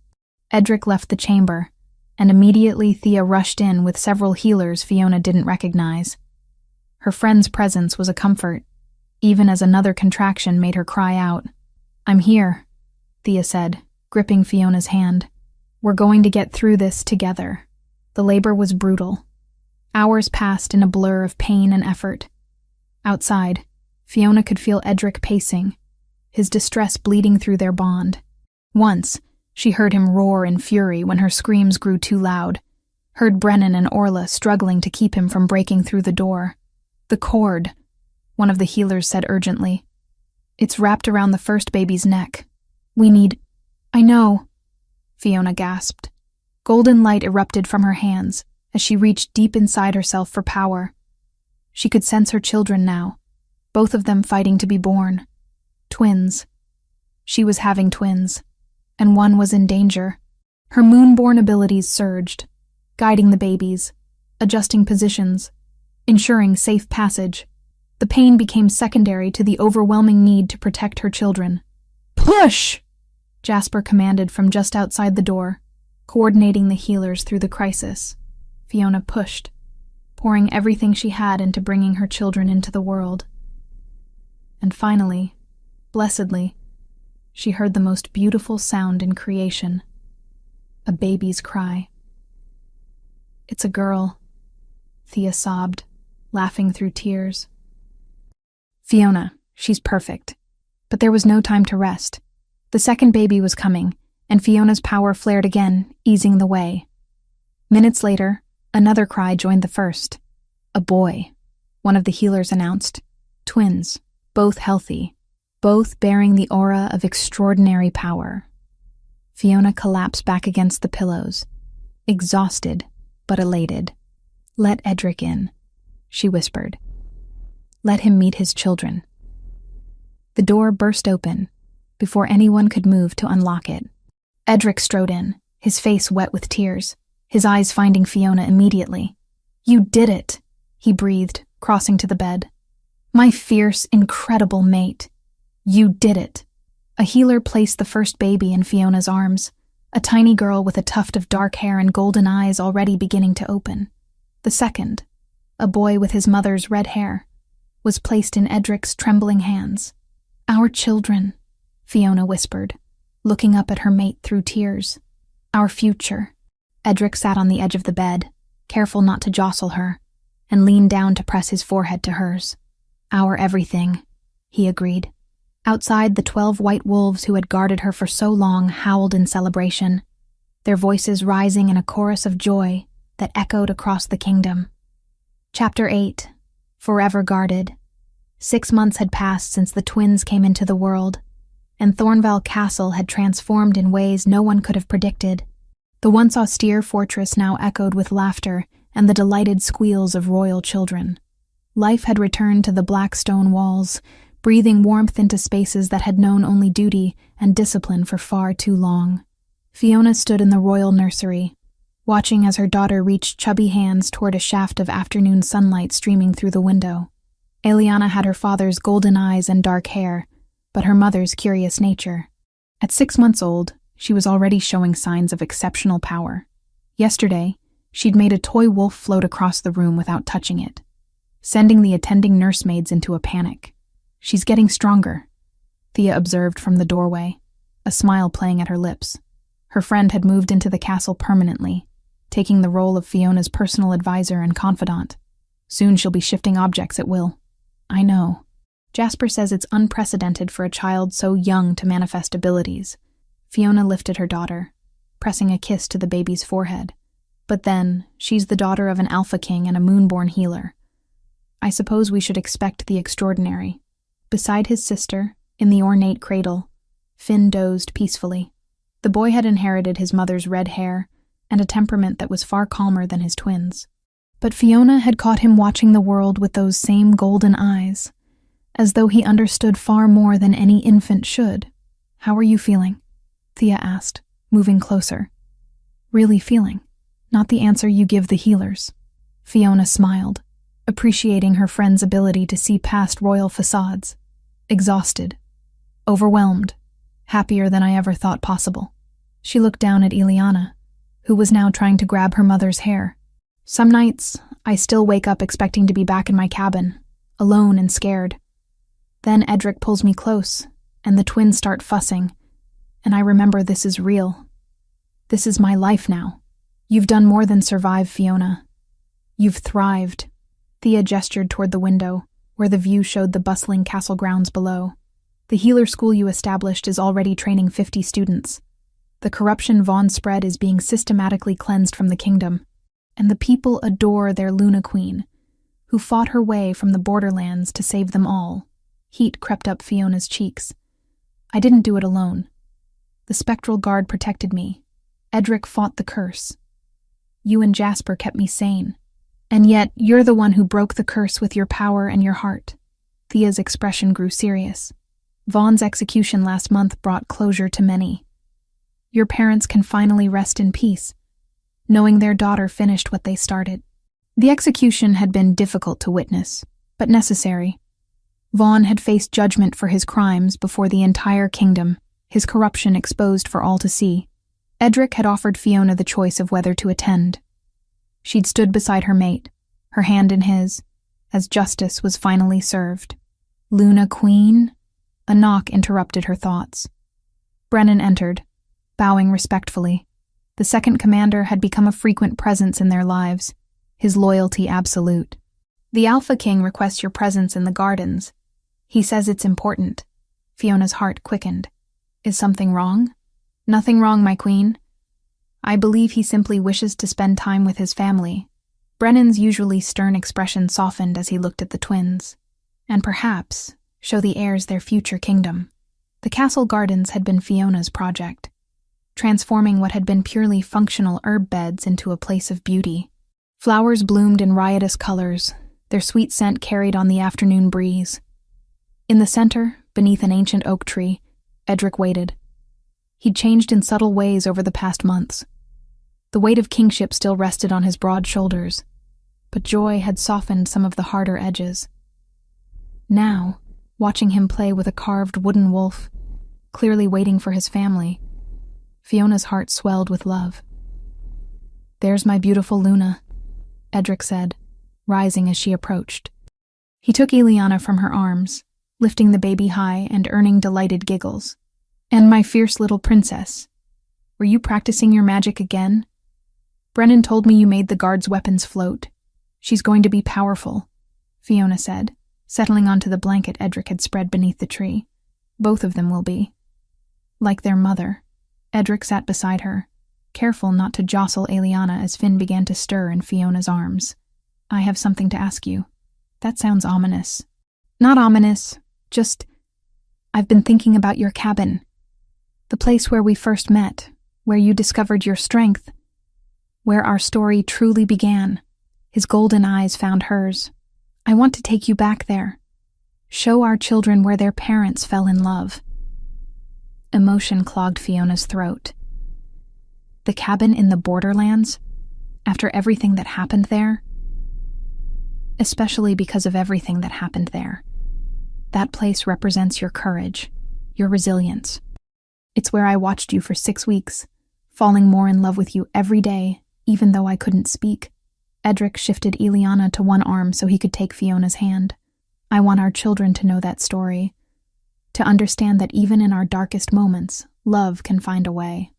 Edric left the chamber, and immediately Thea rushed in with several healers Fiona didn't recognize. Her friend's presence was a comfort, even as another contraction made her cry out. "I'm here," Thea said, gripping Fiona's hand. "We're going to get through this together." The labor was brutal. Hours passed in a blur of pain and effort. Outside, Fiona could feel Edric pacing, his distress bleeding through their bond. Once, she heard him roar in fury when her screams grew too loud, heard Brennan and Orla struggling to keep him from breaking through the door. "The cord," one of the healers said urgently. "It's wrapped around the first baby's neck. We need—" "I know," Fiona gasped. Golden light erupted from her hands as she reached deep inside herself for power. She could sense her children now, both of them fighting to be born. Twins. She was having twins, and one was in danger. Her moonborn abilities surged, guiding the babies, adjusting positions, ensuring safe passage. The pain became secondary to the overwhelming need to protect her children. "Push!" Jasper commanded from just outside the door, coordinating the healers through the crisis. Fiona pushed, pouring everything she had into bringing her children into the world. And finally, blessedly, she heard the most beautiful sound in creation. A baby's cry. "It's a girl," Thea sobbed, laughing through tears. "Fiona, she's perfect." But there was no time to rest. The second baby was coming, and Fiona's power flared again, easing the way. Minutes later, another cry joined the first. A boy. one of the healers announced. Twins, both healthy, both bearing the aura of extraordinary power. Fiona collapsed back against the pillows, exhausted but elated. "Let Edric in," she whispered. "Let him meet his children." The door burst open before anyone could move to unlock it. Edric strode in, his face wet with tears, his eyes finding Fiona immediately. "You did it," he breathed, crossing to the bed. "My fierce, incredible mate. You did it." A healer placed the first baby in Fiona's arms, a tiny girl with a tuft of dark hair and golden eyes already beginning to open. The second, a boy with his mother's red hair, was placed in Edric's trembling hands. "Our children," Fiona whispered, looking up at her mate through tears. "Our future." Edric sat on the edge of the bed, careful not to jostle her, and leaned down to press his forehead to hers. "Our everything," he agreed. Outside, the 12 white wolves who had guarded her for so long howled in celebration, their voices rising in a chorus of joy that echoed across the kingdom. Chapter 8. Forever Guarded. 6 months had passed since the twins came into the world, and Thornval Castle had transformed in ways no one could have predicted. The once austere fortress now echoed with laughter and the delighted squeals of royal children. Life had returned to the black stone walls, breathing warmth into spaces that had known only duty and discipline for far too long. Fiona stood in the royal nursery, watching as her daughter reached chubby hands toward a shaft of afternoon sunlight streaming through the window. Eliana had her father's golden eyes and dark hair, but her mother's curious nature. At 6 months old, she was already showing signs of exceptional power. Yesterday, she'd made a toy wolf float across the room without touching it, sending the attending nursemaids into a panic. "She's getting stronger," Thea observed from the doorway, a smile playing at her lips. Her friend had moved into the castle permanently, taking the role of Fiona's personal advisor and confidant. "Soon she'll be shifting objects at will." "I know. Jasper says it's unprecedented for a child so young to manifest abilities." Fiona lifted her daughter, pressing a kiss to the baby's forehead. "But then, she's the daughter of an Alpha King and a Moonborn healer. I suppose we should expect the extraordinary." Beside his sister, in the ornate cradle, Finn dozed peacefully. The boy had inherited his mother's red hair and a temperament that was far calmer than his twins. But Fiona had caught him watching the world with those same golden eyes, as though he understood far more than any infant should. "How are you feeling?" Thea asked, moving closer. "Really feeling, not the answer you give the healers." Fiona smiled, appreciating her friend's ability to see past royal facades. "Exhausted, overwhelmed, happier than I ever thought possible." She looked down at Eliana, who was now trying to grab her mother's hair. "Some nights, I still wake up expecting to be back in my cabin, alone and scared. Then Edric pulls me close, and the twins start fussing, and I remember this is real. This is my life now. You've done more than survive, Fiona. You've thrived." Thea gestured toward the window, where the view showed the bustling castle grounds below. "The healer school you established is already training 50 students. The corruption Vaughn spread is being systematically cleansed from the kingdom, and the people adore their Luna Queen, who fought her way from the borderlands to save them all." Heat crept up Fiona's cheeks. "I didn't do it alone. The spectral guard protected me. Edric fought the curse. You and Jasper kept me sane. And yet, you're the one who broke the curse with your power and your heart." Thea's expression grew serious. "Vaughn's execution last month brought closure to many. Your parents can finally rest in peace, knowing their daughter finished what they started." The execution had been difficult to witness, but necessary. Vaughn had faced judgment for his crimes before the entire kingdom, his corruption exposed for all to see. Edric had offered Fiona the choice of whether to attend. She'd stood beside her mate, her hand in his, as justice was finally served. "Luna Queen?" A knock interrupted her thoughts. Brennan entered, bowing respectfully. The second commander had become a frequent presence in their lives, his loyalty absolute. "The Alpha King requests your presence in the gardens. He says it's important." Fiona's heart quickened. "Is something wrong?" "Nothing wrong, my queen. I believe he simply wishes to spend time with his family. Brennan's usually stern expression softened as he looked at the twins. And perhaps show the heirs their future kingdom. The castle gardens had been Fiona's project, transforming what had been purely functional herb beds into a place of beauty. Flowers bloomed in riotous colors, their sweet scent carried on the afternoon breeze. In the center, beneath an ancient oak tree, Edric waited. He'd changed in subtle ways over the past months. The weight of kingship still rested on his broad shoulders, but joy had softened some of the harder edges. Now, watching him play with a carved wooden wolf, clearly waiting for his family, Fiona's heart swelled with love. "There's my beautiful Luna," Edric said, rising as she approached. He took Ileana from her arms, lifting the baby high and earning delighted giggles. "And my fierce little princess. Were you practicing your magic again? Brennan told me you made the guard's weapons float. She's going to be powerful," Fiona said, settling onto the blanket Edric had spread beneath the tree. "Both of them will be." Like their mother, Edric sat beside her, careful not to jostle Ileana as Finn began to stir in Fiona's arms. "I have something to ask you." "That sounds ominous." "Not ominous, just... I've been thinking about your cabin. The place where we first met, where you discovered your strength, where our story truly began." His golden eyes found hers. "I want to take you back there. Show our children where their parents fell in love." Emotion clogged Fiona's throat. The cabin in the borderlands? After everything that happened there? Especially because of everything that happened there. That place represents your courage, your resilience. It's where I watched you for 6 weeks, falling more in love with you every day, even though I couldn't speak. Edric shifted Ileana to one arm so he could take Fiona's hand. "I want our children to know that story, to understand that even in our darkest moments, love can find a way."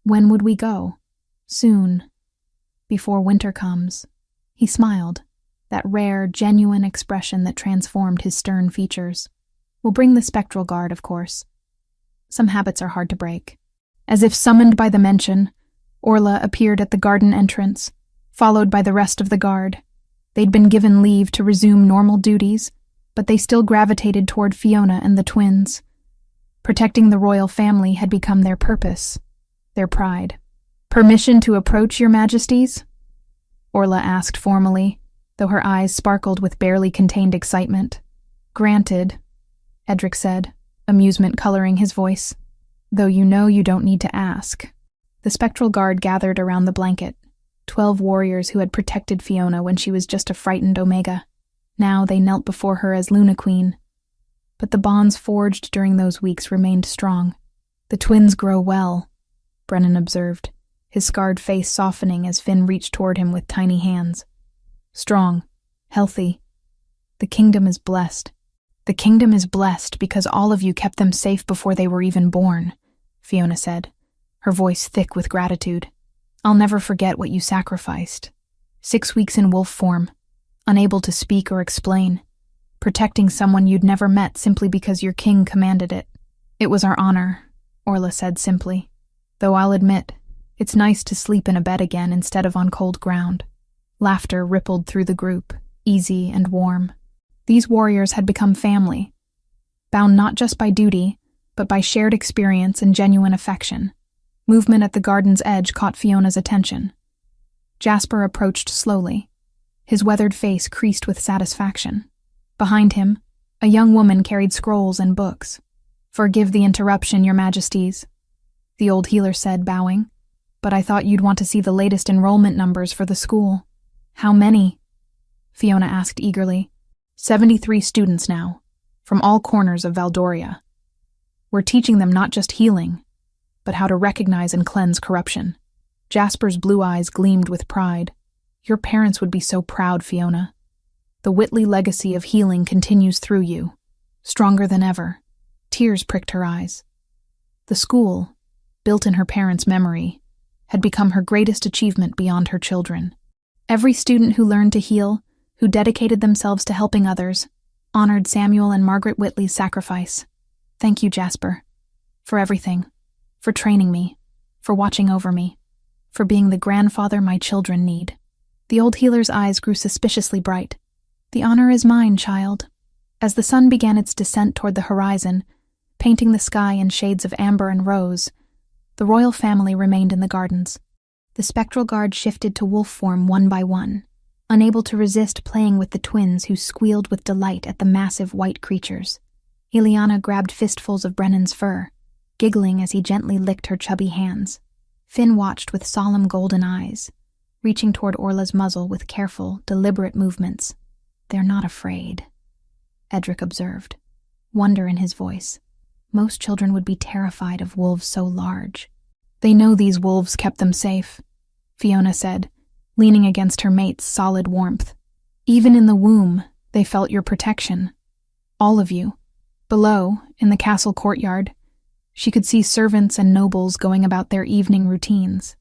"When would we go?" "Soon. Before winter comes." He smiled, that rare, genuine expression that transformed his stern features. "We'll bring the spectral guard, of course. Some habits are hard to break." As if summoned by the mention, Orla appeared at the garden entrance, followed by the rest of the guard. They'd been given leave to resume normal duties, but they still gravitated toward Fiona and the twins. Protecting the royal family had become their purpose, their pride. "Permission to approach, your majesties?" Orla asked formally, though her eyes sparkled with barely contained excitement. "Granted," Edric said, amusement coloring his voice, "though you know you don't need to ask." The spectral guard gathered around the blanket, 12 warriors who had protected Fiona when she was just a frightened Omega. Now they knelt before her as Luna Queen. But the bonds forged during those weeks remained strong. "The twins grow well," Brennan observed, his scarred face softening as Finn reached toward him with tiny hands. "Strong, healthy. The kingdom is blessed." "The kingdom is blessed because all of you kept them safe before they were even born," Fiona said, her voice thick with gratitude. "I'll never forget what you sacrificed. 6 weeks in wolf form, unable to speak or explain, protecting someone you'd never met simply because your king commanded it." "It was our honor," Orla said simply. "Though I'll admit, it's nice to sleep in a bed again instead of on cold ground." Laughter rippled through the group, easy and warm. These warriors had become family, bound not just by duty, but by shared experience and genuine affection. Movement at the garden's edge caught Fiona's attention. Jasper approached slowly, his weathered face creased with satisfaction. Behind him, a young woman carried scrolls and books. "Forgive the interruption, your majesties," the old healer said, bowing, "but I thought you'd want to see the latest enrollment numbers for the school." "How many?" Fiona asked eagerly. 73 students now, from all corners of Valdoria. We're teaching them not just healing, but how to recognize and cleanse corruption." Jasper's blue eyes gleamed with pride. "Your parents would be so proud, Fiona. The Whitley legacy of healing continues through you, stronger than ever." Tears pricked her eyes. The school, built in her parents' memory, had become her greatest achievement beyond her children. Every student who learned to heal, who dedicated themselves to helping others, honored Samuel and Margaret Whitley's sacrifice. "Thank you, Jasper, for everything, for training me, for watching over me, for being the grandfather my children need." The old healer's eyes grew suspiciously bright. "The honor is mine, child." As the sun began its descent toward the horizon, painting the sky in shades of amber and rose, the royal family remained in the gardens. The spectral guard shifted to wolf form one by one, unable to resist playing with the twins who squealed with delight at the massive white creatures. Ileana grabbed fistfuls of Brennan's fur, giggling as he gently licked her chubby hands. Finn watched with solemn golden eyes, reaching toward Orla's muzzle with careful, deliberate movements. "They're not afraid," Edric observed, wonder in his voice. Most children would be terrified of wolves so large. "They know these wolves kept them safe," Fiona said, leaning against her mate's solid warmth. "Even in the womb, they felt your protection. All of you." Below, in the castle courtyard, she could see servants and nobles going about their evening routines.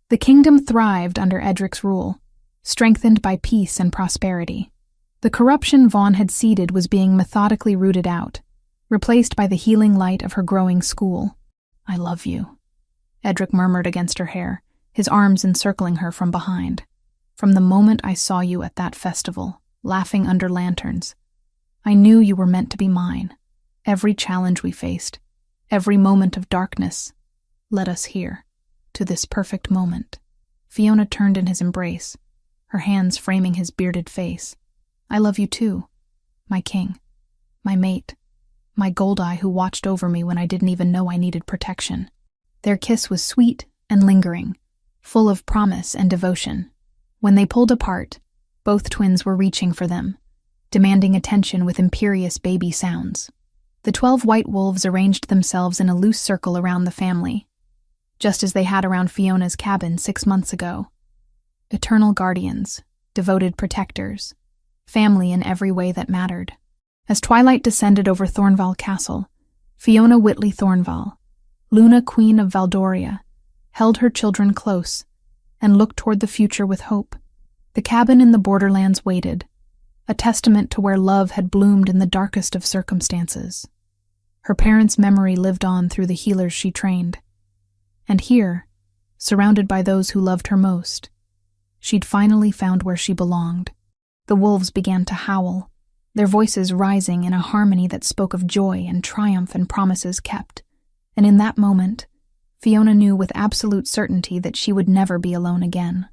The kingdom thrived under Edric's rule, strengthened by peace and prosperity. The corruption Vaughn had seeded was being methodically rooted out, replaced by the healing light of her growing school. "I love you," Edric murmured against her hair, his arms encircling her from behind. "From the moment I saw you at that festival, laughing under lanterns, I knew you were meant to be mine. Every challenge we faced, every moment of darkness, led us here, to this perfect moment." Fiona turned in his embrace, her hands framing his bearded face. "I love you too, my king, my mate, my Goldeye who watched over me when I didn't even know I needed protection." Their kiss was sweet and lingering, full of promise and devotion. When they pulled apart, both twins were reaching for them, demanding attention with imperious baby sounds. The 12 white wolves arranged themselves in a loose circle around the family, just as they had around Fiona's cabin 6 months ago. Eternal guardians, devoted protectors, family in every way that mattered. As twilight descended over Thornval Castle, Fiona Whitley Thornval, Luna Queen of Valdoria, held her children close and looked toward the future with hope. The cabin in the borderlands waited, a testament to where love had bloomed in the darkest of circumstances. Her parents' memory lived on through the healers she trained. And here, surrounded by those who loved her most, she'd finally found where she belonged. The wolves began to howl, their voices rising in a harmony that spoke of joy and triumph and promises kept. And in that moment, Fiona knew with absolute certainty that she would never be alone again.